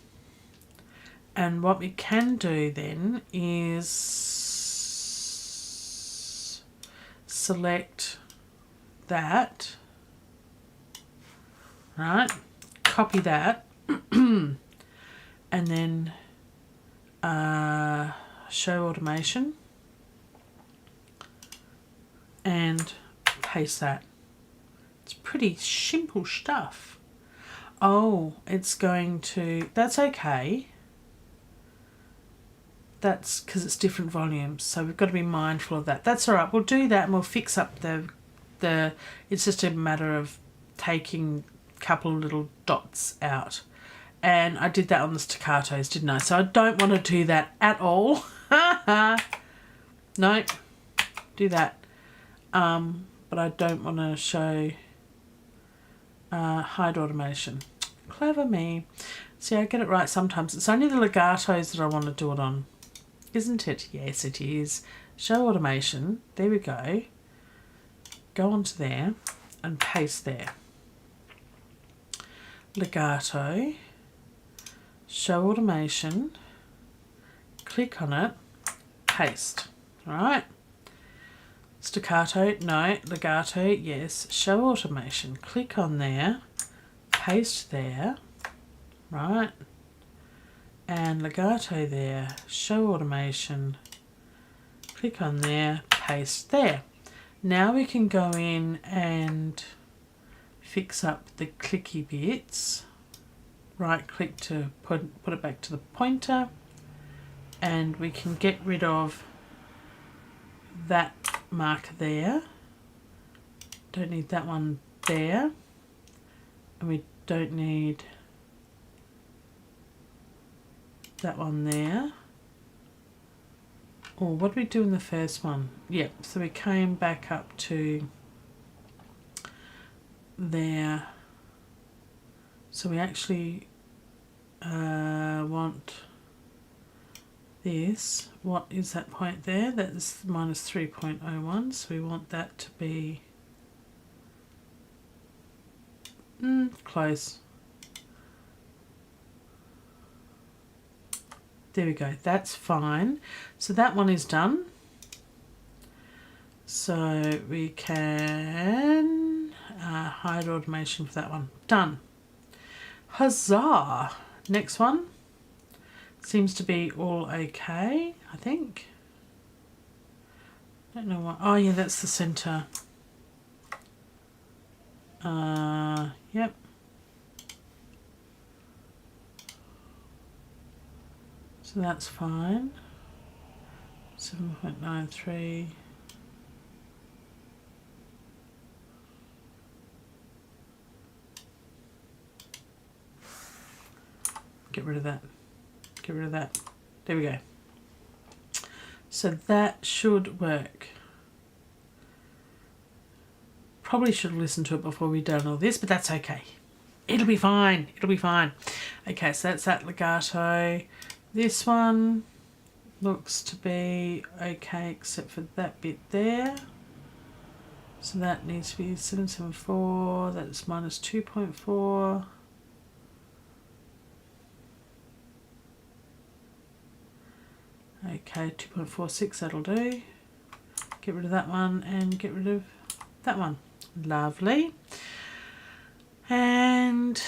And what we can do then is select that, right? Copy that. And then show automation and paste that. It's pretty simple stuff. Oh, it's going to, that's okay. That's because it's different volumes, so we've got to be mindful of that. That's all right, we'll do that and we'll fix up the it's just a matter of taking couple of little dots out. And I did that on the staccatos, didn't I? So I don't want to do that at all. No, do that. But I don't want to show hide automation. Clever me. See, I get it right sometimes. It's only the legatos that I want to do it on. Isn't it? Yes, it is. Show automation. There we go. Go onto there and paste there. Legato. Show automation. Click on it. Paste. Alright. Staccato. No. Legato. Yes. Show automation. Click on there. Paste there. Right. And legato there. Show automation. Click on there. Paste there. Now we can go in and fix up the clicky bits. Right click to put it back to the pointer, and we can get rid of that marker there. Don't need that one there, and we don't need that one there. Or what did we do in the first one? Yep, so we came back up to there. So we actually want this. What is that point there? That's minus 3.01. So we want that to be close. There we go. That's fine. So that one is done. So we can hide automation for that one. Done. Huzzah! Next one seems to be all okay, I think. Don't know what. Oh yeah, that's the center. Yep. So that's fine. 7.93. Get rid of that. Get rid of that. There we go. So that should work. Probably should have listened to it before we done all this, but that's okay. It'll be fine. It'll be fine. Okay, so that's that legato. This one looks to be okay except for that bit there. So that needs to be 774. That's minus 2.4. Okay, 2.46, that'll do. Get rid of that one and get rid of that one. Lovely. And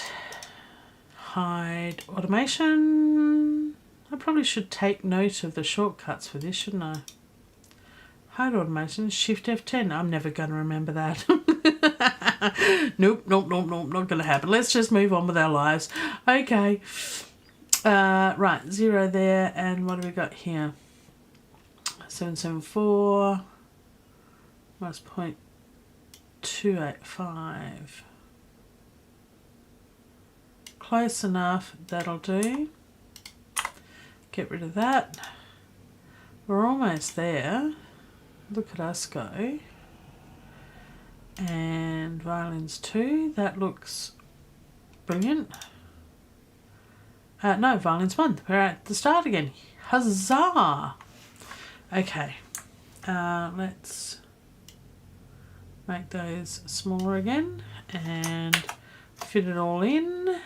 hide automation. I probably should take note of the shortcuts for this, shouldn't I? Hide automation, Shift F10. I'm never going to remember that. Nope, not going to happen. Let's just move on with our lives. Okay. Right, 0 there, and what do we got here? 774 minus 0.285. Close enough, that'll do. Get rid of that. We're almost there. Look at us go. And violins 2, that looks brilliant. No, violins 1. We're at the start again. Huzzah! Okay. Let's make those smaller again and fit it all in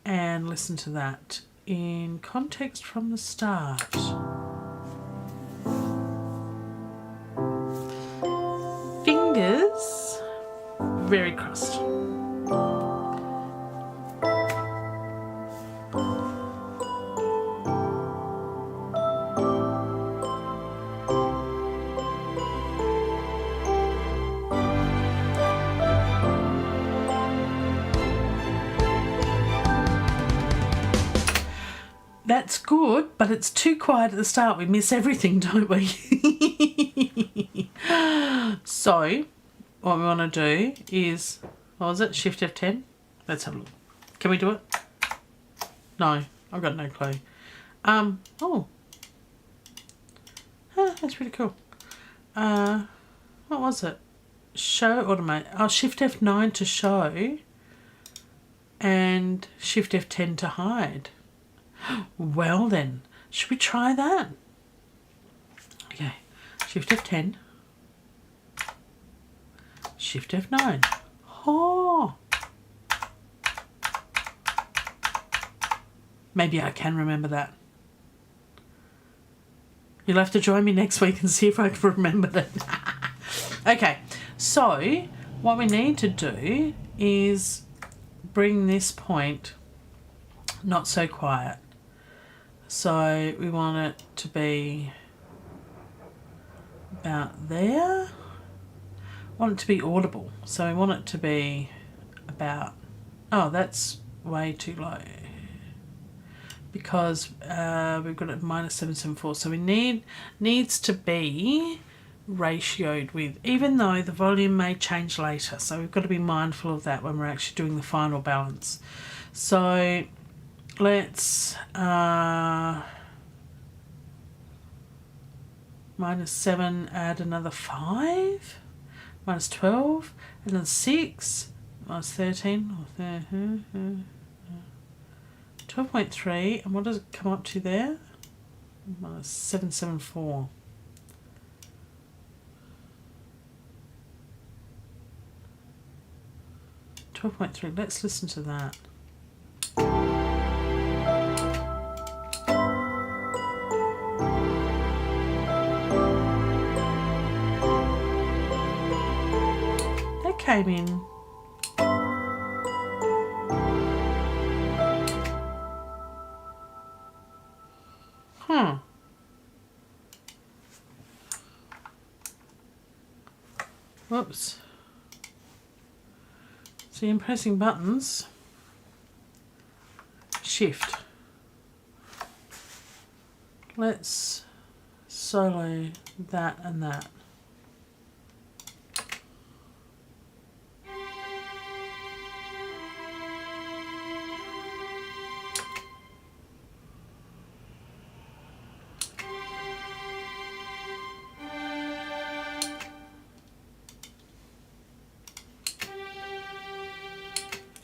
and listen to that in context from the start. Fingers very crossed. That's good, but it's too quiet at the start. We miss everything, don't we? So, what we want to do is, what was it? Shift F10? Let's have a look. Can we do it? No, I've got no clue. That's pretty cool. What was it? Show automate. Oh, Shift F9 to show and Shift F10 to hide. Well then, should we try that? Okay, Shift F10, Shift F9. Oh, maybe I can remember that. You'll have to join me next week and see if I can remember that. Okay, so what we need to do is bring this point not so quiet. So we want it to be about there. Want it to be audible. So we want it to be about, oh, that's way too low. Because we've got it -774. So we needs to be ratioed with, even though the volume may change later. So we've got to be mindful of that when we're actually doing the final balance. So let's -7, add another 5, -12, and then 6, -13, 12.3, and what does it come up to there? -774. .3. Let's listen to that. That came in. Whoops. See, I'm pressing buttons. Shift. Let's solo that and that.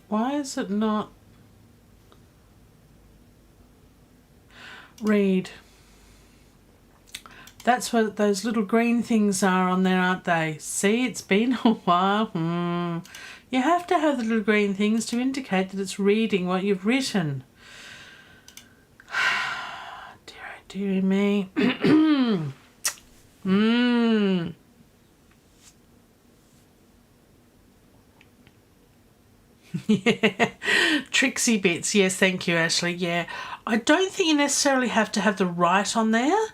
Why is it not read? That's what those little green things are on there, aren't they? See, it's been a while. You have to have the little green things to indicate that it's reading what you've written. Dear me. Yeah, tricksy bits. Yes, thank you, Ashley. Yeah, I don't think you necessarily have to have the write on there,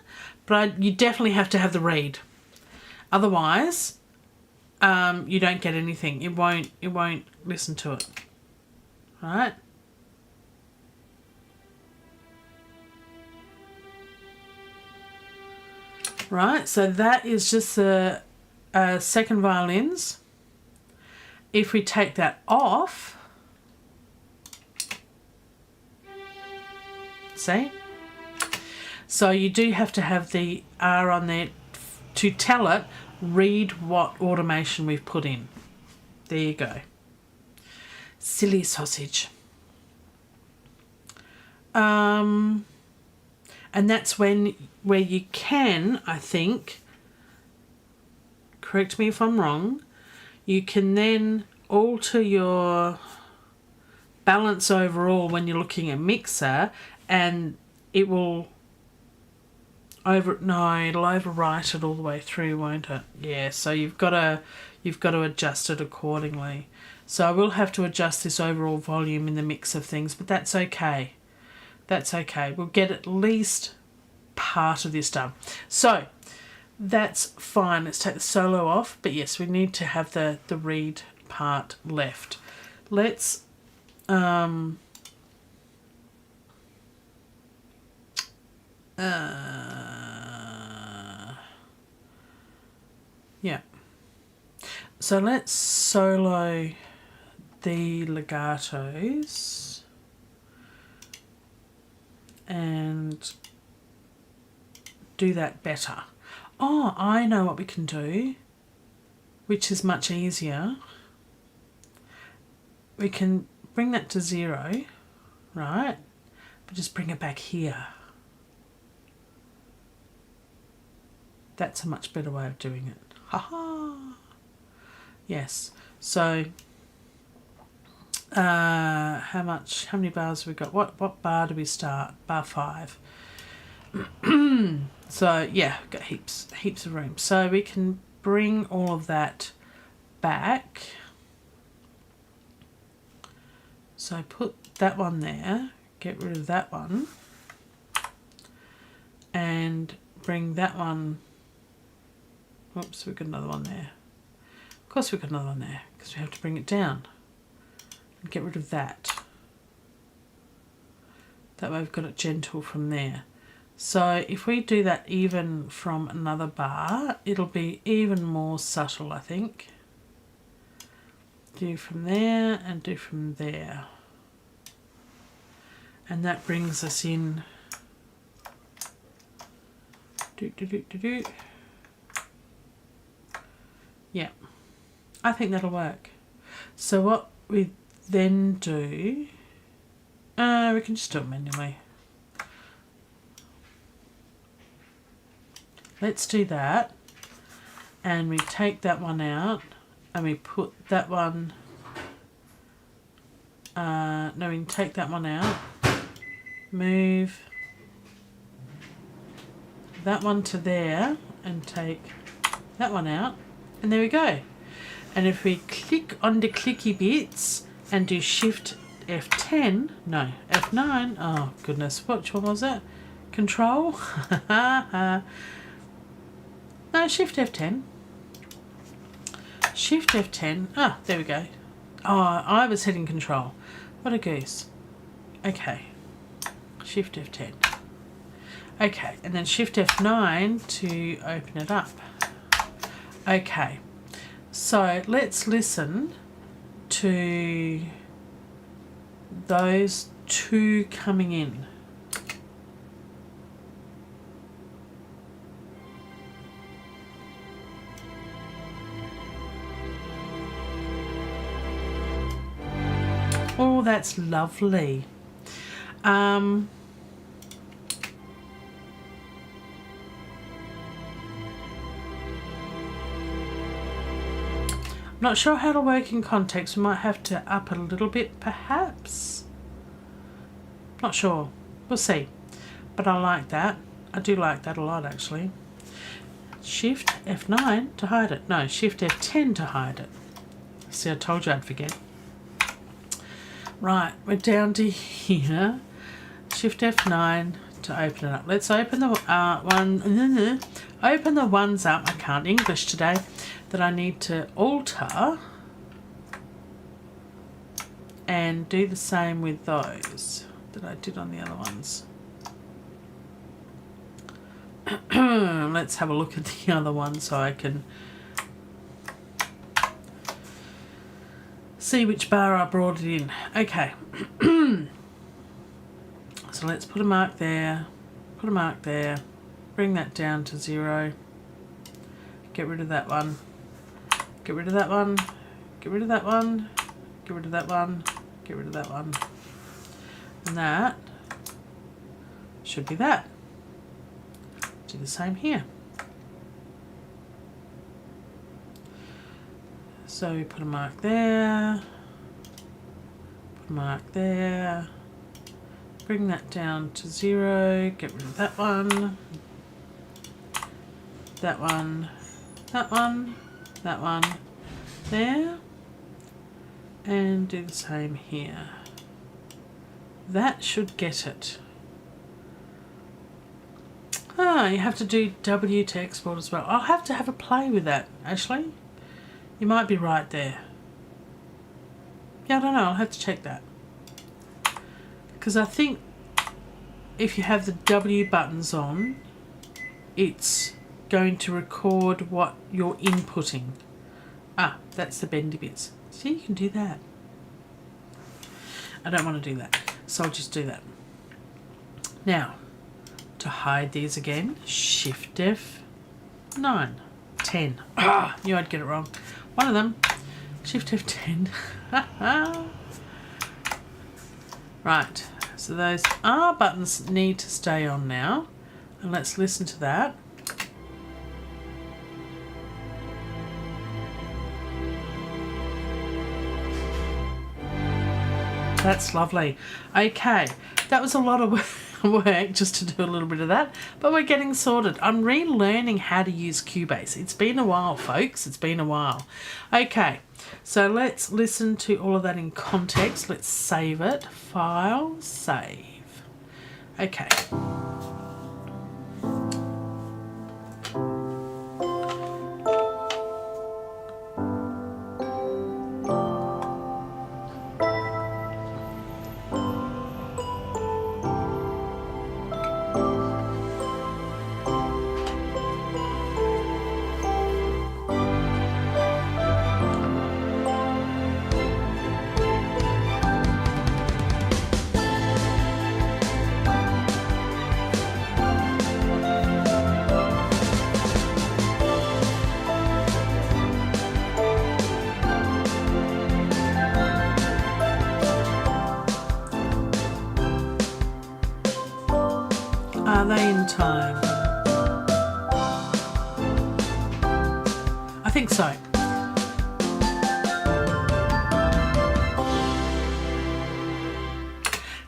but you definitely have to have the read. Otherwise, you don't get anything. It won't listen to it. All right. Right. So that is just the second violins. If we take that off, see? So you do have to have the R on there to tell it, read what automation we've put in. There you go. Silly sausage. And that's where you can, I think, correct me if I'm wrong, you can then alter your balance overall when you're looking at mixer, and it will it'll overwrite it all the way through, won't it? Yeah, so you've got to adjust it accordingly. So I will have to adjust this overall volume in the mix of things, but that's okay. That's okay. We'll get at least part of this done. So that's fine. Let's take the solo off. But yes, we need to have the read part left. Let's yeah. So let's solo the legatos and do that better. Oh, I know what we can do, which is much easier. We can bring that to 0, right? But just bring it back here. That's a much better way of doing it. Ha-ha! Yes. So, how many bars have we got? What bar do we start? Bar 5. So, yeah, got heaps of room. So we can bring all of that back. So put that one there, get rid of that one, and bring that one. Oops, we've got another one there. Of course we've got another one there, because we have to bring it down and get rid of that. That way we've got it gentle from there. So if we do that even from another bar, it'll be even more subtle, I think. Do from there and do from there. And that brings us in. Yeah, I think that'll work. So what we then do, we can just do it manually. Let's do that. And we take that one out and we put that one, no, we can take that one out, move that one to there and take that one out, and there we go. And if we click on the clicky bits and do Shift F10, no, F9, oh goodness, which one was it? Control? No, Shift F10. Shift F10. Ah, there we go. Oh, I was hitting Control. What a goose. Okay. Shift F10. Okay, and then Shift F9 to open it up. Okay. So let's listen to those two coming in. Oh, that's lovely. I'm not sure how to work in context. We might have to up it a little bit, perhaps. Not sure. We'll see. But I like that. I do like that a lot, actually. Shift F9 to hide it. No, Shift F10 to hide it. See, I told you I'd forget. Right, we're down to here. Shift F9 to open it up. Let's open the open the ones up. I can't English today. That I need to alter and do the same with those that I did on the other ones. Let's have a look at the other one so I can see which bar I brought it in. Okay. So let's put a mark there, put a mark there, bring that down to 0, get rid of that one, get rid of that one, get rid of that one, get rid of that one, get rid of that one. And that should be that. Do the same here. So we put a mark there, put a mark there, bring that down to 0, get rid of that one, that one, that one, that one, there, and do the same here. That should get it. Ah, you have to do W to export as well. I'll have to have a play with that, Ashley. You might be right there. Yeah, I don't know. I'll have to check that. Because I think if you have the W buttons on, it's going to record what you're inputting. Ah, that's the bendy bits. See, you can do that. I don't want to do that. So I'll just do that. Now, to hide these again, Shift F9, 10. Knew I'd get it wrong. One of them, Shift F10. Right, so those R buttons need to stay on now. And let's listen to that. That's lovely. Okay, that was a lot of work just to do a little bit of that, but we're getting sorted. I'm relearning how to use Cubase. It's been a while, folks. It's been a while. Okay, so let's listen to all of that in context. Let's save it. File, save. Okay. Are they in time? I think so.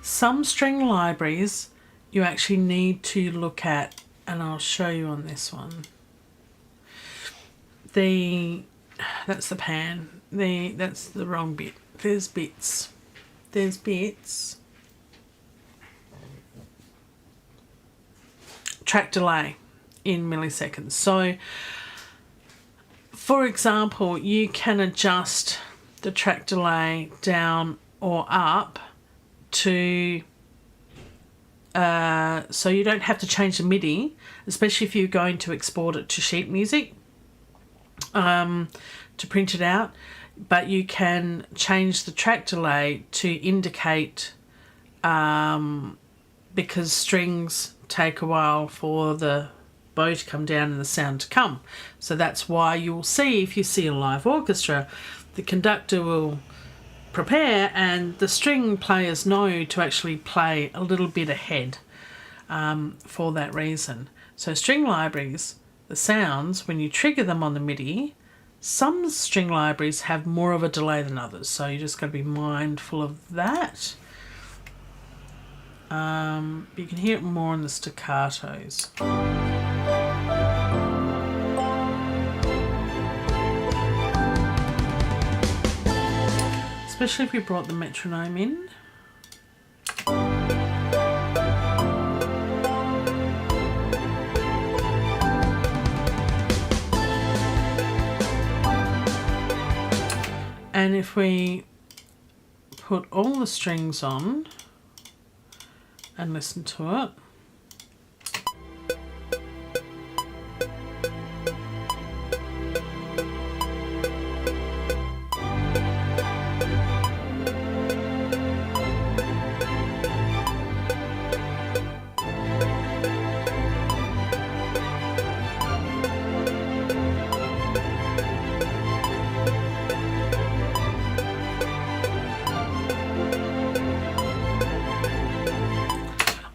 Some string libraries you actually need to look at, and I'll show you on this one. That's the pan. That's the wrong bit. There's bits. Track delay in milliseconds. So, for example, you can adjust the track delay down or up to so you don't have to change the MIDI, especially if you're going to export it to sheet music to print it out, but you can change the track delay to indicate because strings take a while for the bow to come down and the sound to come. So that's why you'll see, if you see a live orchestra, the conductor will prepare and the string players know to actually play a little bit ahead for that reason. So string libraries, the sounds, when you trigger them on the MIDI, some string libraries have more of a delay than others. So you just got to be mindful of that. You can hear it more in the staccatos. Especially if we brought the metronome in. And if we put all the strings on and listen to it.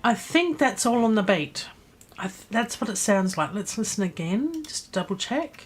I think that's all on the beat. That's what it sounds like. Let's listen again, just to double check.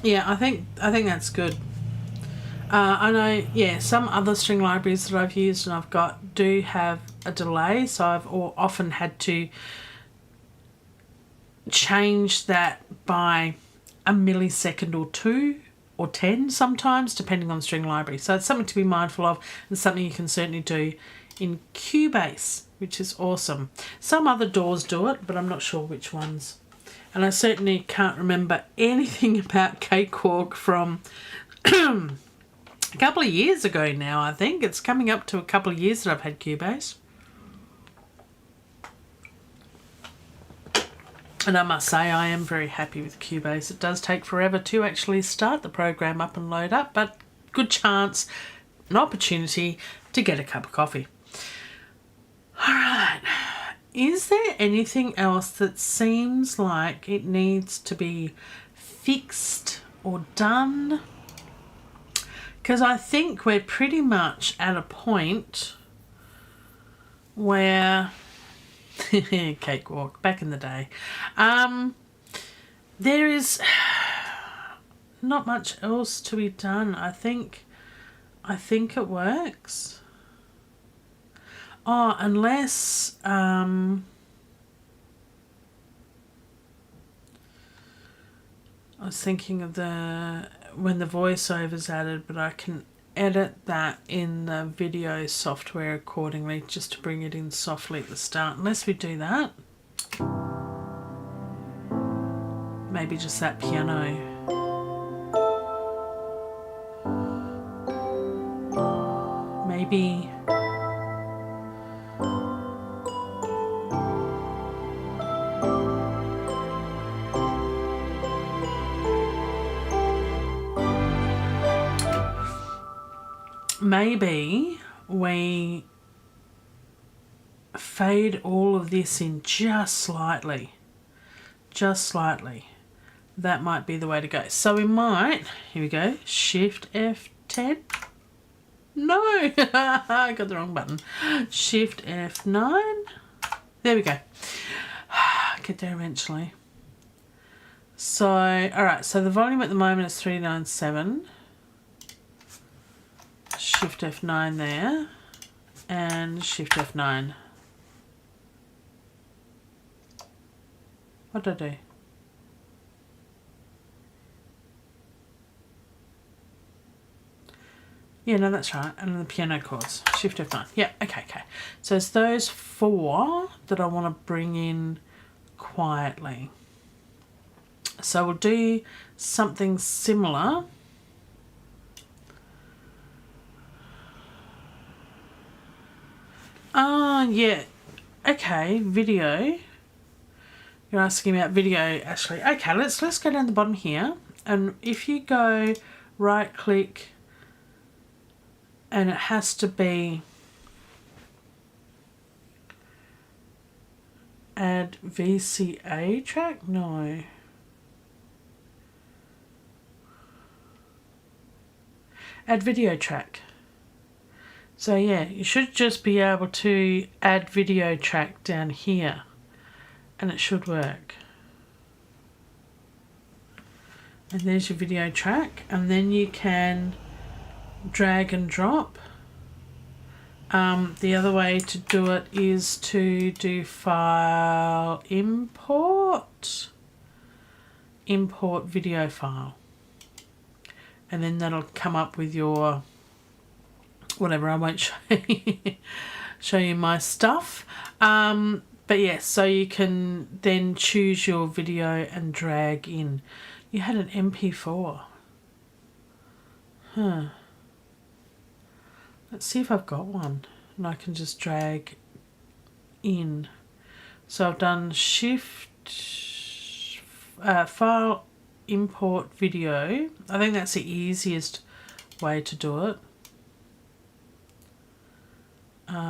Yeah, I think that's good. I know, yeah, some other string libraries that I've used and I've got do have a delay, so I've often had to change that by a millisecond or 2 or 10 sometimes, depending on the string library. So it's something to be mindful of and something you can certainly do in Cubase, which is awesome. Some other DAWs do it, but I'm not sure which ones. And I certainly can't remember anything about Cakewalk from a couple of years ago now, I think. It's coming up to a couple of years that I've had Cubase. And I must say I am very happy with Cubase. It does take forever to actually start the program up and load up, but good chance, an opportunity to get a cup of coffee. All right. Is there anything else that seems like it needs to be fixed or done? Because I think we're pretty much at a point where Cakewalk, back in the day. There is not much else to be done. I think it works. Oh, unless I was thinking of when the voiceover's added, but I can edit that in the video software accordingly just to bring it in softly at the start. Unless we do that, maybe just that piano. Maybe we fade all of this in just slightly. That might be the way to go. So we might, here we go, Shift F10. No, I got the wrong button. Shift F9. There we go. Get there eventually. So, all right, so the volume at the moment is 397. Shift F9 there, and Shift F9. What did I do? Yeah, no, that's right. And the piano chords. Shift F9. Yeah, okay. So it's those four that I want to bring in quietly. So we'll do something similar. Yeah. Okay, video. You're asking about video, Ashley. Okay, let's go down the bottom here. And if you go right click, and it has to be add VCA track? No. Add video track. So yeah, you should just be able to add video track down here and it should work. And there's your video track, and then you can drag and drop. The other way to do it is to do file import video file, and then that'll come up with your whatever. I won't show you my stuff, but yeah, so you can then choose your video and drag in. You had an MP4. Let's see if I've got one and I can just drag in. So I've done shift file import video. I think that's the easiest way to do it. Let's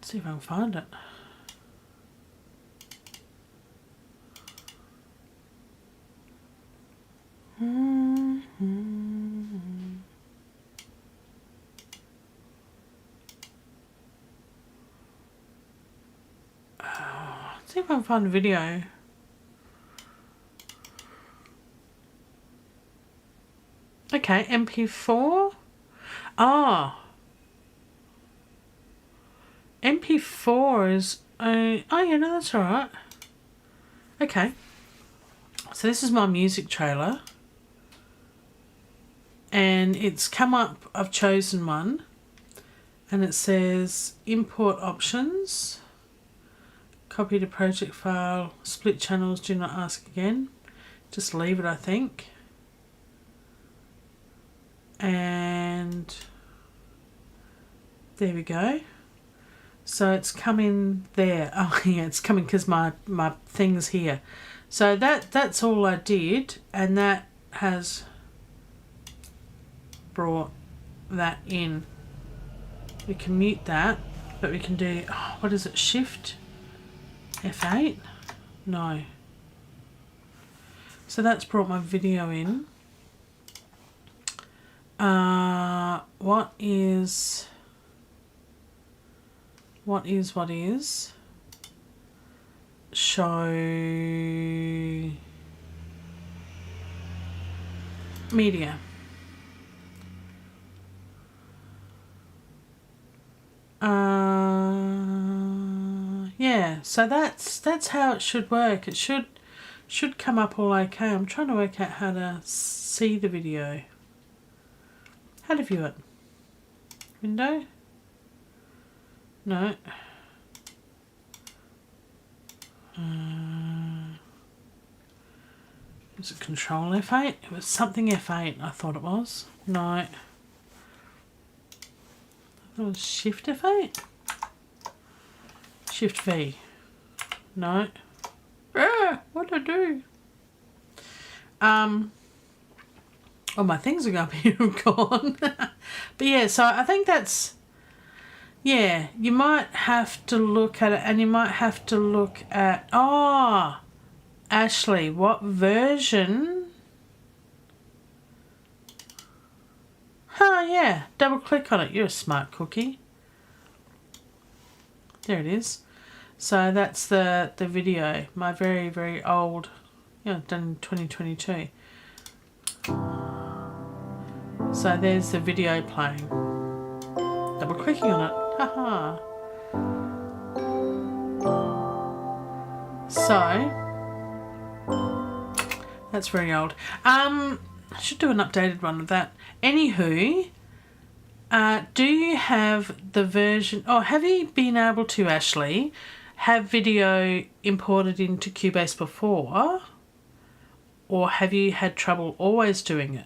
see if I can find it. Let's see if I can find a video. Okay, MP4. MP4 is yeah, no, that's all right. Okay, so this is my music trailer. and it's come up, I've chosen one, and it says import options, copy to project file, split channels, do not ask again. Just leave it, I think. And there we go. So it's coming there. Oh yeah, it's coming because my thing's here. So that's all I did, and that has brought that in. We can mute that, but we can do, what is it, Shift F8? No. So that's brought my video in. What is show media. Yeah, so that's how it should work. It should come up all okay. I'm trying to work out how to see the video. How to view it? Window? No. Was it Control F8? It was something F8, I thought it was. No. It was Shift F8? Shift V. No. What do I do? Oh, my things are up here and gone. But yeah, so I think that's, yeah, you might have to look at it, and you might have to look at, Ashley, what version? Oh yeah, double click on it. You're a smart cookie. There it is. So that's the video, my very, very old, done in 2022. So there's the video playing. Double clicking on it. Haha. So that's very old. I should do an updated one of that. Anywho, do you have the version, have you been able to, Ashley, have video imported into Cubase before? Or have you had trouble always doing it?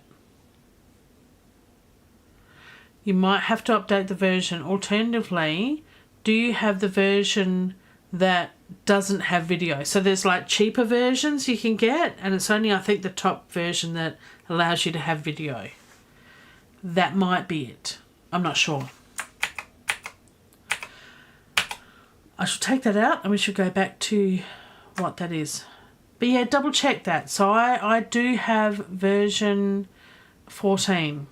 You might have to update the version. Alternatively, do you have the version that doesn't have video? So there's like cheaper versions you can get, and it's only, I think, the top version that allows you to have video. That might be it. I'm not sure. I should take that out and we should go back to what that is. But yeah, double check that. So I do have version 14.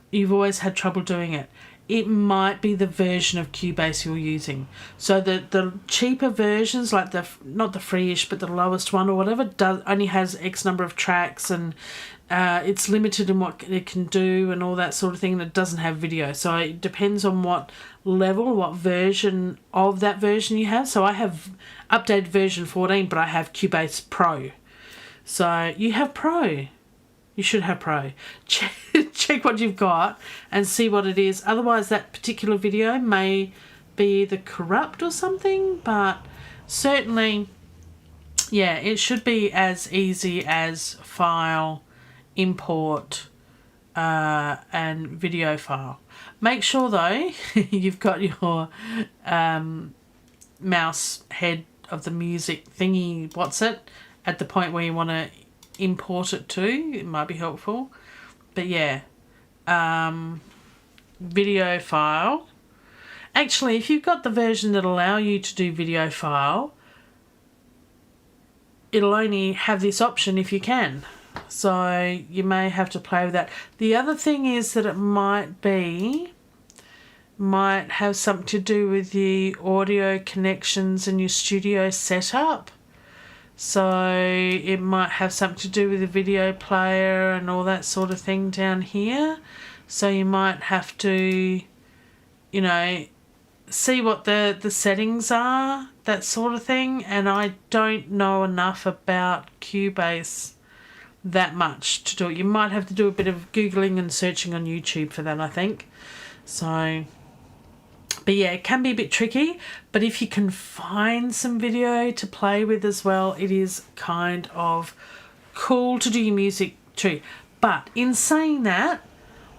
You've always had trouble doing it. It might be the version of Cubase you're using. So the cheaper versions, like not the free-ish, but the lowest one or whatever, only has X number of tracks, and it's limited in what it can do and all that sort of thing, and it doesn't have video. So it depends on what level, what version of that version you have. So I have updated version 14, but I have Cubase Pro. So you have Pro. You should have Pro. Check what you've got and see what it is. Otherwise, that particular video may be either corrupt or something, but certainly, yeah, it should be as easy as file, import, and video file. Make sure, though, you've got your mouse head of the music thingy, at the point where you want to import it to. It might be helpful. But yeah, video file. Actually, if you've got the version that allow you to do video file, it'll only have this option if you can. So you may have to play with that. The other thing is that it might have something to do with the audio connections and your studio setup. So it might have something to do with the video player and all that sort of thing down here. So you might have to, see what the settings are, that sort of thing. And I don't know enough about Cubase that much to do it. You might have to do a bit of Googling and searching on YouTube for that, I think. So, but yeah, it can be a bit tricky, but if you can find some video to play with as well, it is kind of cool to do your music too. But in saying that,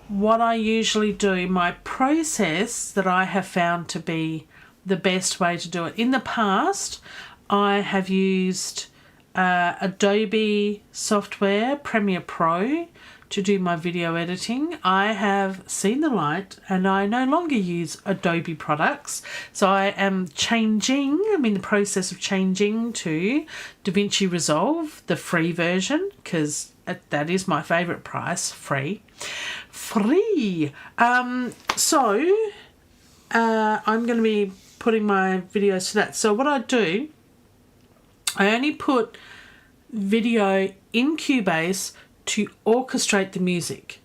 what I usually do, my process that I have found to be the best way to do it. In the past, I have used Adobe software, Premiere Pro, to do my video editing. I have seen the light and I no longer use Adobe products. So I am changing, I'm in the process of changing to DaVinci Resolve, the free version, because that is my favourite price, free. Free! I'm going to be putting my videos to that. So what I do, I only put video in Cubase to orchestrate the music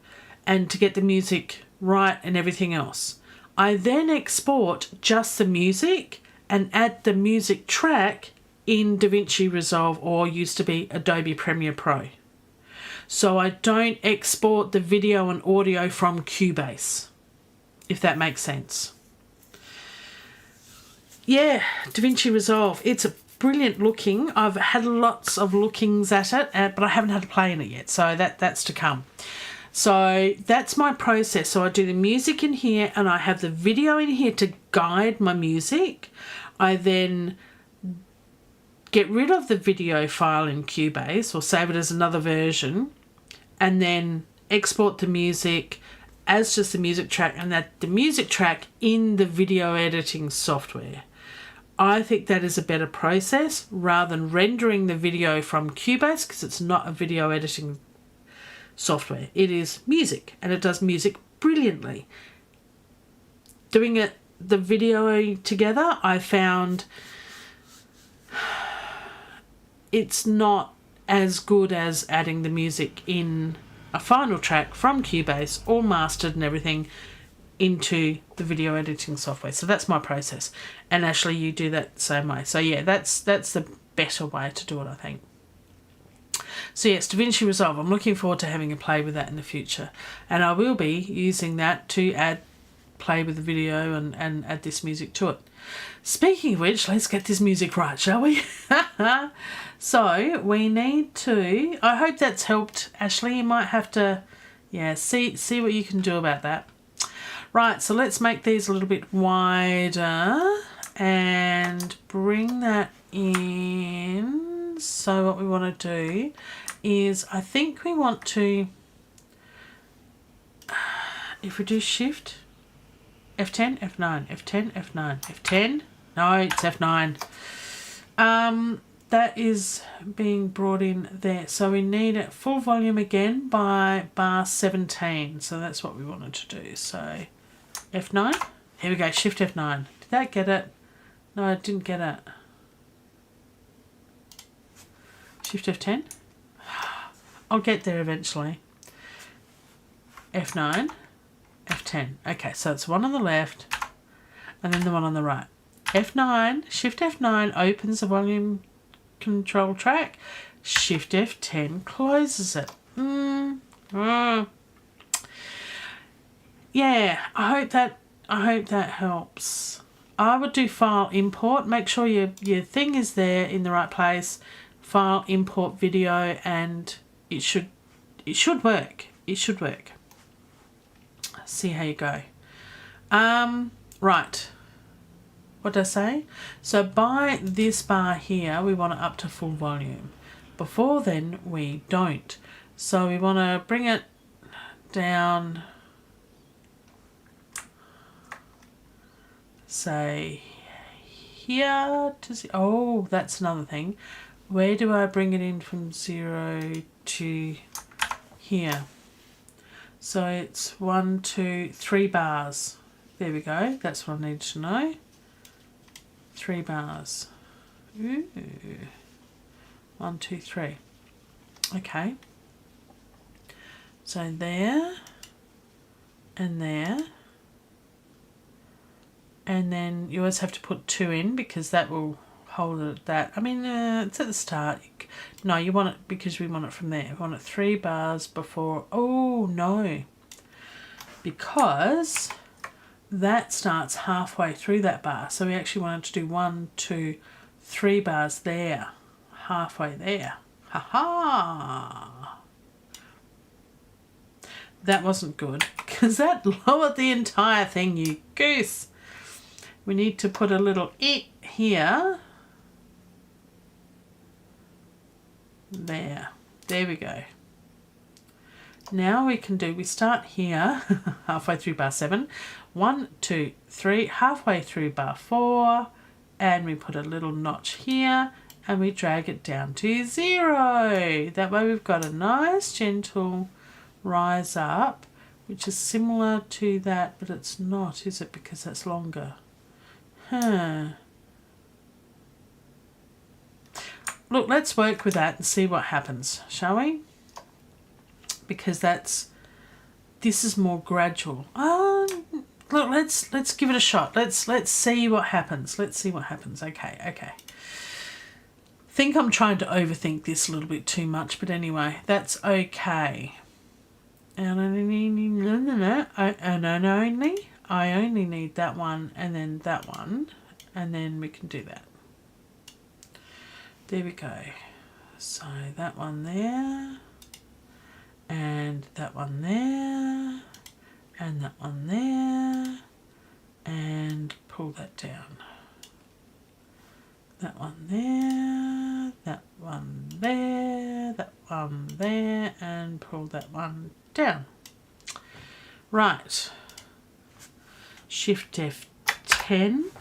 and to get the music right and everything else. I then export just the music and add the music track in DaVinci Resolve, or used to be Adobe Premiere Pro. So I don't export the video and audio from Cubase, if that makes sense. Yeah, DaVinci Resolve, it's a brilliant looking. I've had lots of lookings at it, but I haven't had to play in it yet, so that's to come. So that's my process. So I do the music in here and I have the video in here to guide my music. I then get rid of the video file in Cubase or save it as another version, and then export the music as just the music track, and that the music track in the video editing software. I think that is a better process rather than rendering the video from Cubase, because it's not a video editing software. It is music, and it does music brilliantly. Doing it, the video together, I found it's not as good as adding the music in a final track from Cubase, all mastered and everything, into the video editing software. So that's my process, and Ashley, you do that the same way. So yeah, that's the better way to do it, I think. So yes, DaVinci Resolve, I'm looking forward to having a play with that in the future, and I will be using that to play with the video and add this music to it. Speaking of which, let's get this music right, shall we? So we need to, I hope that's helped, Ashley. You might have to see what you can do about that. Right, so let's make these a little bit wider and bring that in. So what we want to do is, I think we want to, if we do Shift, F10, F9, F10, F9, F10, no, it's F9. That is being brought in there. So we need it full volume again by bar 17. So that's what we wanted to do. So F9. Here we go, Shift F9. Did that get it? No, it didn't get it. Shift F10. I'll get there eventually. F9, F10. Okay, so it's one on the left and then the one on the right. F9, Shift F9 opens the volume control track. Shift F10 closes it. Yeah, I hope that helps. I would do file import. Make sure your thing is there in the right place. File import video, and it should work. It should work. See how you go. Right. What did I say? So by this bar here, we want it up to full volume. Before then, we don't. So we want to bring it down, say here to see. Oh, that's another thing. Where do I bring it in from 0 to here? So it's 1, 2, 3 bars. There we go. That's what I need to know. 3 bars. Ooh. 1, 2, 3. Okay. So there and there. And then you always have to put 2 in because that will hold it at that. I mean, it's at the start. No, you want it because we want it from there. We want it 3 bars before. Oh, no. Because that starts halfway through that bar. So we actually wanted to do 1, 2, 3 bars there. Halfway there. Ha-ha! That wasn't good because that lowered the entire thing, you goose. We need to put a little it here. There we go. Now we start here, halfway through bar 7. 1, 2, 3, halfway through bar 4, and we put a little notch here, and we drag it down to 0. That way we've got a nice gentle rise up, which is similar to that, but it's not, is it? Because that's longer. Look, let's work with that and see what happens, shall we? Because this is more gradual. Look, let's give it a shot. Let's see what happens. Let's see what happens. Okay. Think I'm trying to overthink this a little bit too much, but anyway, that's okay. And I only need that one and then that one, and then we can do that. There we go. So that one there, and that one there, and that one there, and pull that down. That one there, that one there, that one there, and pull that one down. Right. Shift F10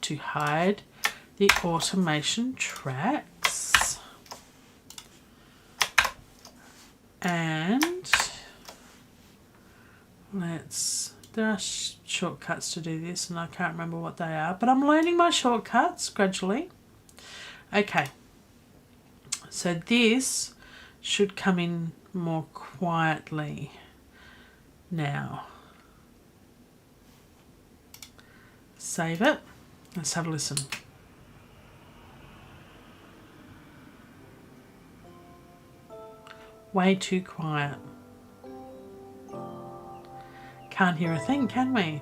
to hide the automation tracks. And there are shortcuts to do this, and I can't remember what they are, but I'm learning my shortcuts gradually. Okay, so this should come in more quietly now. Save it. Let's have a listen. Way too quiet. Can't hear a thing, can we?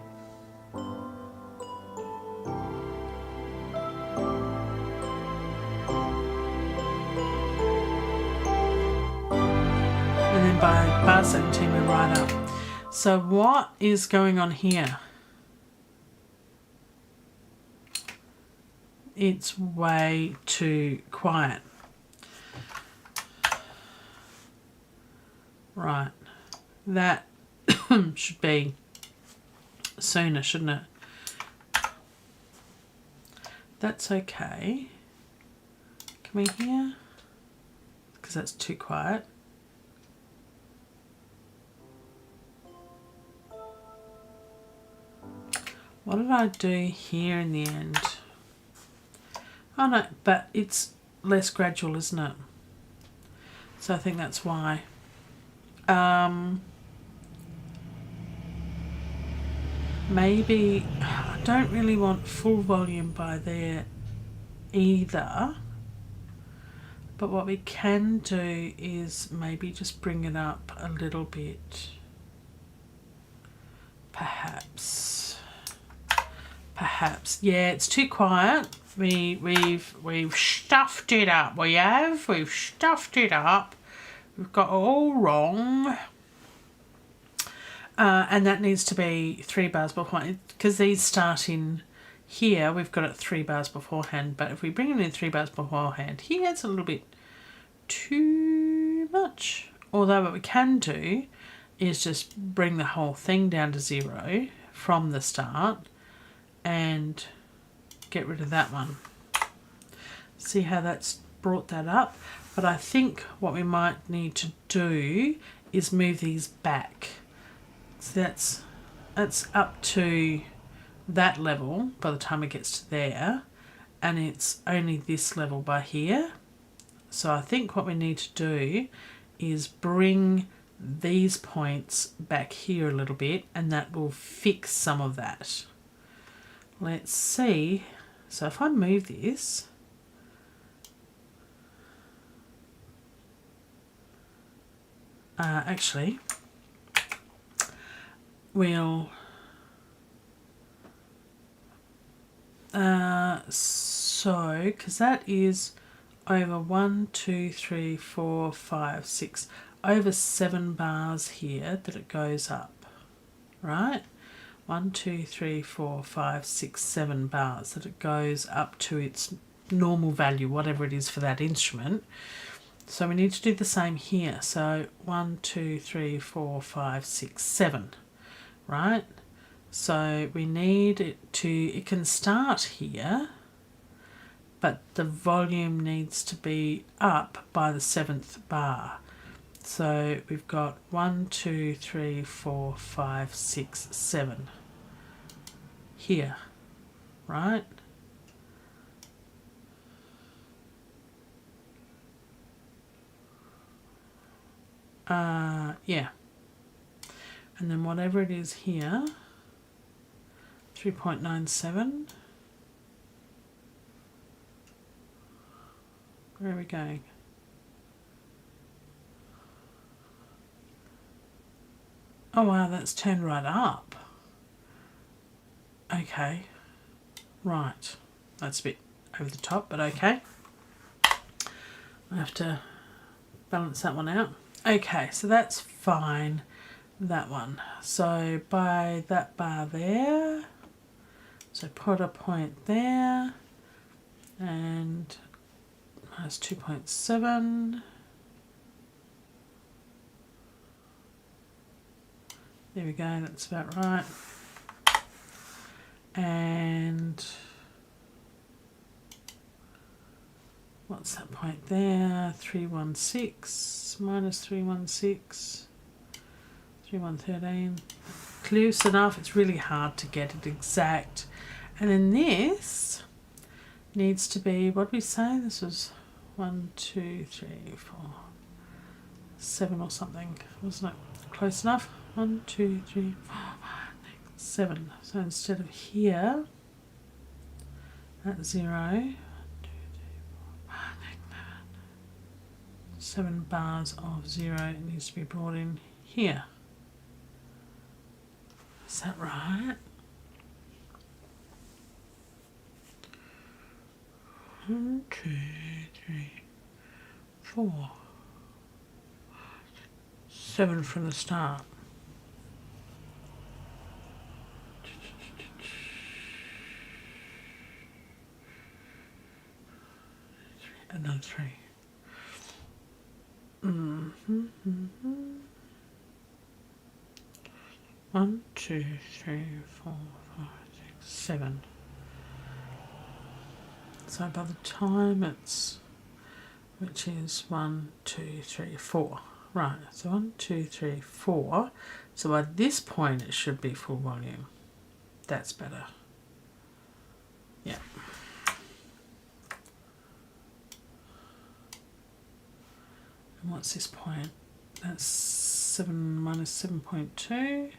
And then by bar 17 we're right up. So what is going on here? It's way too quiet. Right. That should be sooner, shouldn't it? That's okay. Can we hear? Because that's too quiet. What did I do here in the end? Oh no, but it's less gradual, isn't it? So I think that's why. Maybe I don't really want full volume by there either, but what we can do is maybe just bring it up a little bit, perhaps. Yeah, it's too quiet. We've stuffed it up. We've stuffed it up. We've got it all wrong. And that needs to be 3 bars beforehand, because these start in here. We've got it 3 bars beforehand, but if we bring it in 3 bars beforehand here, it's a little bit too much. Although what we can do is just bring the whole thing down to 0 from the start and get rid of that one. See how that's brought that up? But I think what we might need to do is move these back. So that's up to that level by the time it gets to there, and it's only this level by here. So I think what we need to do is bring these points back here a little bit, and that will fix some of that. Let's see. So if I move this, actually, we'll because that is over 1, 2, 3, 4, 5, 6, over 7 bars here that it goes up, right? 1, 2, 3, 4, 5, 6, 7 bars that it goes up to its normal value, whatever it is for that instrument. So we need to do the same here. So 1, 2, 3, 4, 5, 6, 7, right? So we need it to, it can start here, but the volume needs to be up by the 7th bar. So we've got 1, 2, 3, 4, 5, 6, 7 here, right? Yeah. And then whatever it is here, 3.97. Where are we going? Oh wow, that's turned right up. Okay. Right. That's a bit over the top, but okay. I have to balance that one out. Okay, so that's fine. That one. So by that bar there, so put a point there, and minus 2.7. There we go, that's about right. And what's that point there? 316 minus 316, 3113. Close enough. It's really hard to get it exact. And then this needs to be, what did we say? This was 1, 2, 3, 4, 7 or something. Wasn't it close enough? 1, 2, 3, 4, 5, 6, 7. So instead of here at 0, 1, 2, 3, 4, 5, 6, 7 bars of 0, it needs to be brought in here. Is that right? 1, 2, 3, 4, 7 from the start. Another 3. 1, 2, 3, 4, 5, 6, 7. So by the time it's, which is 1, 2, 3, 4. Right, so 1, 2, 3, 4. So by this point it should be full volume. That's better. Yeah. And what's this point? That's 7 minus 7.2.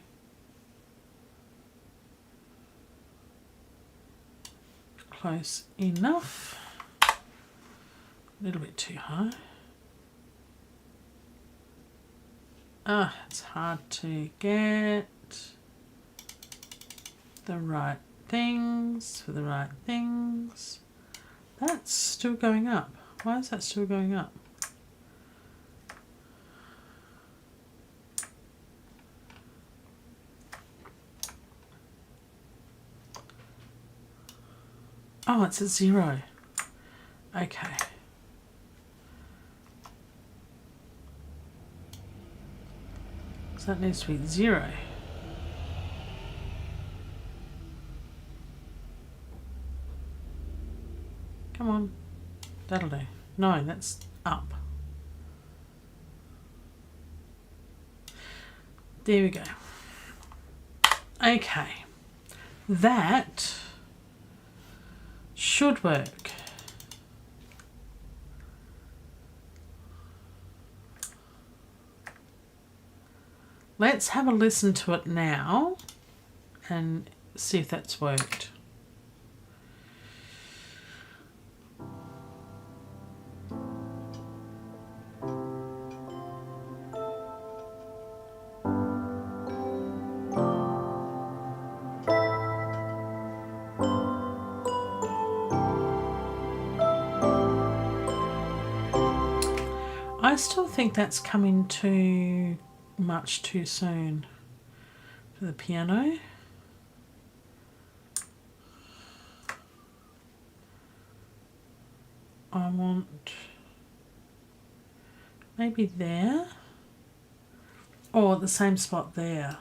Close enough. A little bit too high. It's hard to get the right things for the right things. That's still going up. Why is that still going up? Oh, it's at 0. Okay. So that needs to be 0. Come on. That'll do. No, that's up. There we go. Okay. That should work. Let's have a listen to it now and see if that's worked. I still think that's coming too much too soon for the piano. I want maybe there, or the same spot there.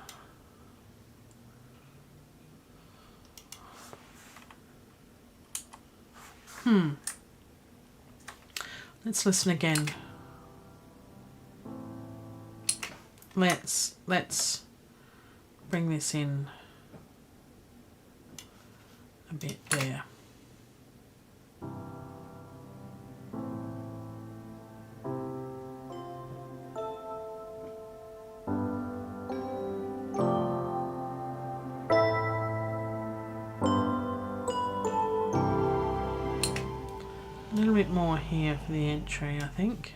Let's listen again. Let's bring this in a bit there. A little bit more here for the entry, I think.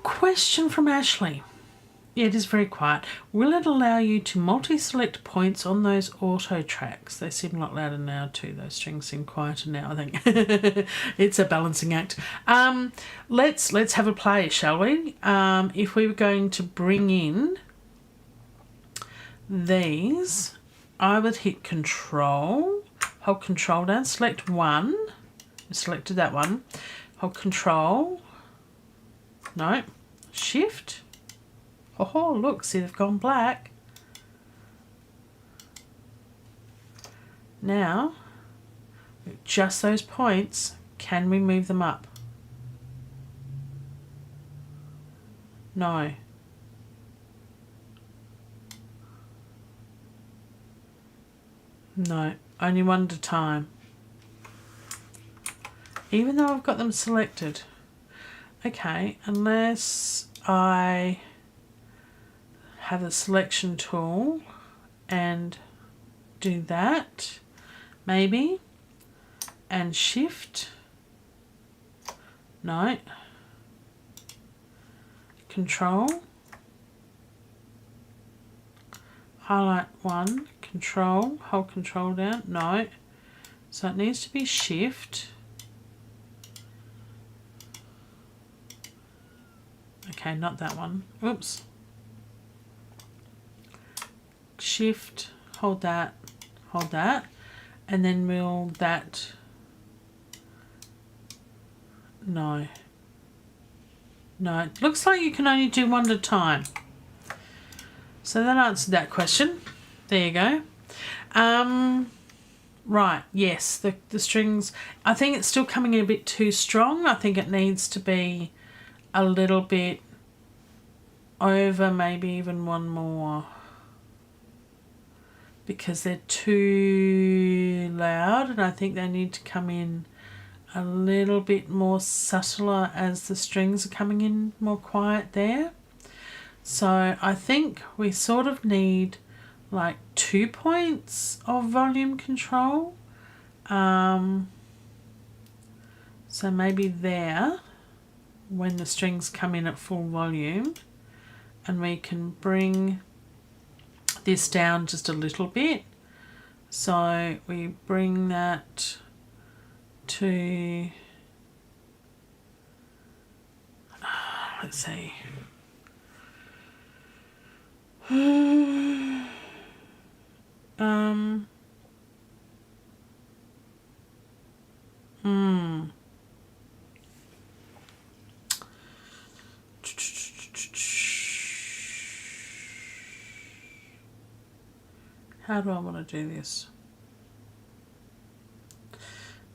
Question from Ashley. Yeah, it is very quiet. Will it allow you to multi-select points on those auto tracks? They seem a lot louder now too. Those strings seem quieter now, I think. It's a balancing act. Let's have a play, shall we? If we were going to bring in these, I would hit Control, hold Control down, select one. I selected that one. Hold Control. No. Shift. Oh, look, see, they've gone black. Now, with just those points, can we move them up? No. No, only one at a time. Even though I've got them selected. Okay, unless I have the selection tool and do that, maybe, and shift. No. Control. Highlight one, Control, hold Control down. No. So it needs to be shift. Okay, not that one. Oops. Shift, hold that, and then we'll that. No. No, it looks like you can only do one at a time. So that answered that question. There you go. Right, yes, the strings, I think it's still coming in a bit too strong. I think it needs to be a little bit over, maybe even one more, because they're too loud, and I think they need to come in a little bit more subtler as the strings are coming in more quiet there. So I think we sort of need like 2 points of volume control. So maybe there, when the strings come in at full volume, and we can bring this down just a little bit. So we bring that to, let's see, how do I want to do this?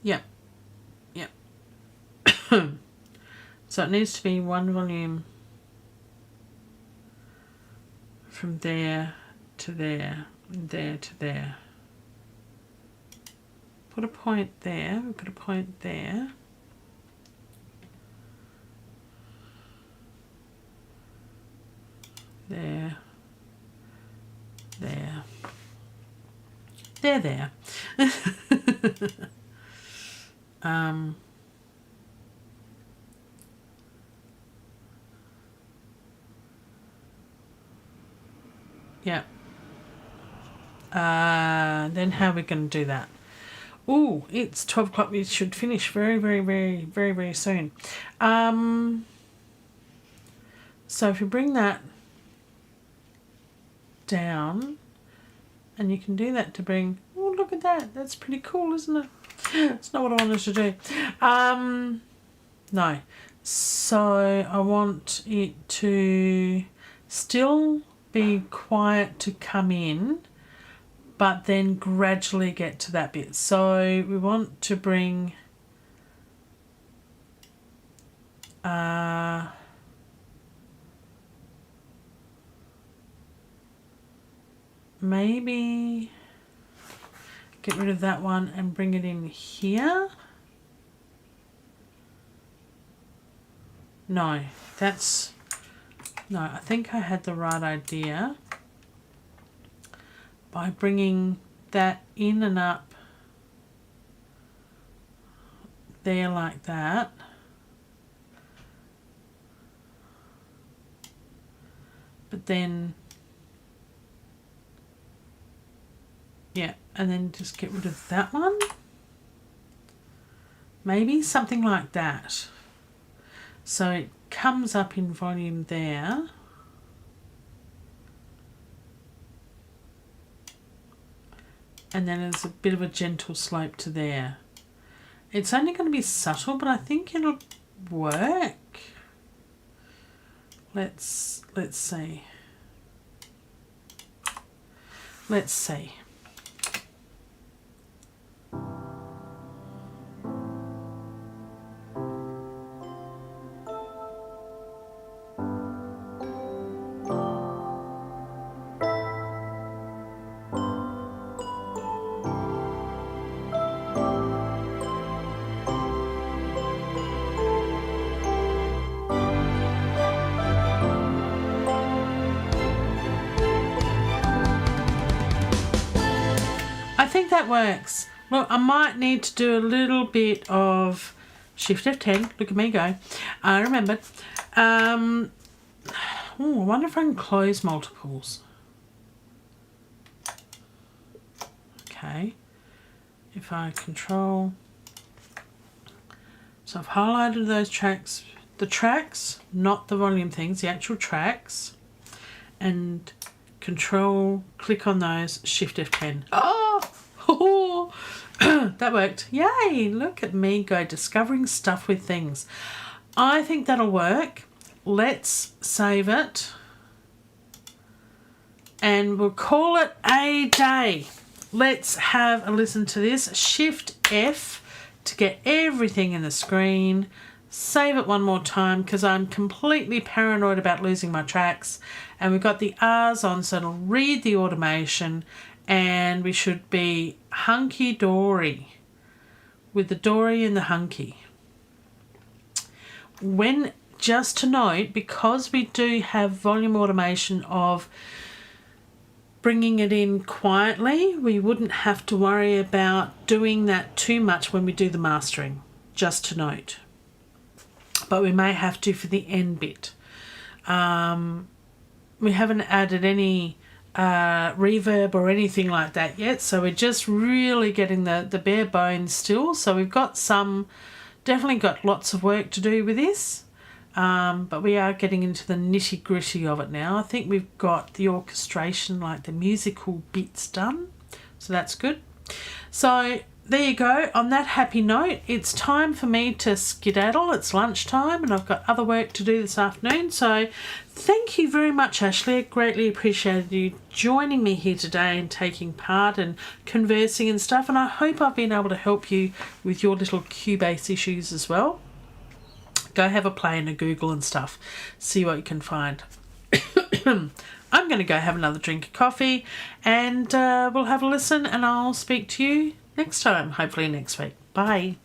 Yep. So it needs to be one volume from there to there, and there to there. Put a point there, we put a point there. There. Yeah. Then how are we going to do that? Ooh, it's 12 o'clock. We should finish very, very, very, very, very soon. So if you bring that down, and you can do that to bring... Oh, look at that. That's pretty cool, isn't it? It's not what I wanted to do. No. So I want it to still be quiet to come in, but then gradually get to that bit. So we want to bring maybe get rid of that one and bring it in here. No, I think I had the right idea by bringing that in and up there like that. But then, yeah, and then just get rid of that one. Maybe something like that. So it comes up in volume there. And then there's a bit of a gentle slope to there. It's only going to be subtle, but I think it'll work. Let's see. Let's see. I think that works. Look, I might need to do a little bit of Shift F10. Look at me go. I remembered. I wonder if I can close multiples. Okay. If I control. So I've highlighted those tracks. The tracks, not the volume things, the actual tracks. And control, click on those, Shift F10. Oh! That worked. Yay! Look at me go, discovering stuff with things. I think that'll work. Let's save it. And we'll call it a day. Let's have a listen to this. Shift F to get everything in the screen. Save it one more time because I'm completely paranoid about losing my tracks. And we've got the R's on, so it'll read the automation. And we should be hunky-dory with the dory and the hunky. When, just to note, because we do have volume automation of bringing it in quietly, we wouldn't have to worry about doing that too much when we do the mastering, just to note. But we may have to for the end bit. We haven't added any reverb or anything like that yet, so we're just really getting the bare bones still. So we've got definitely got lots of work to do with this, but we are getting into the nitty gritty of it now. I think we've got the orchestration, like the musical bits done, so that's good. So there you go. On that happy note, it's time for me to skedaddle. It's lunchtime and I've got other work to do this afternoon. So thank you very much, Ashley. I greatly appreciated you joining me here today and taking part and conversing and stuff. And I hope I've been able to help you with your little Cubase issues as well. Go have a play in a Google and stuff. See what you can find. I'm going to go have another drink of coffee and we'll have a listen and I'll speak to you next time, hopefully next week. Bye.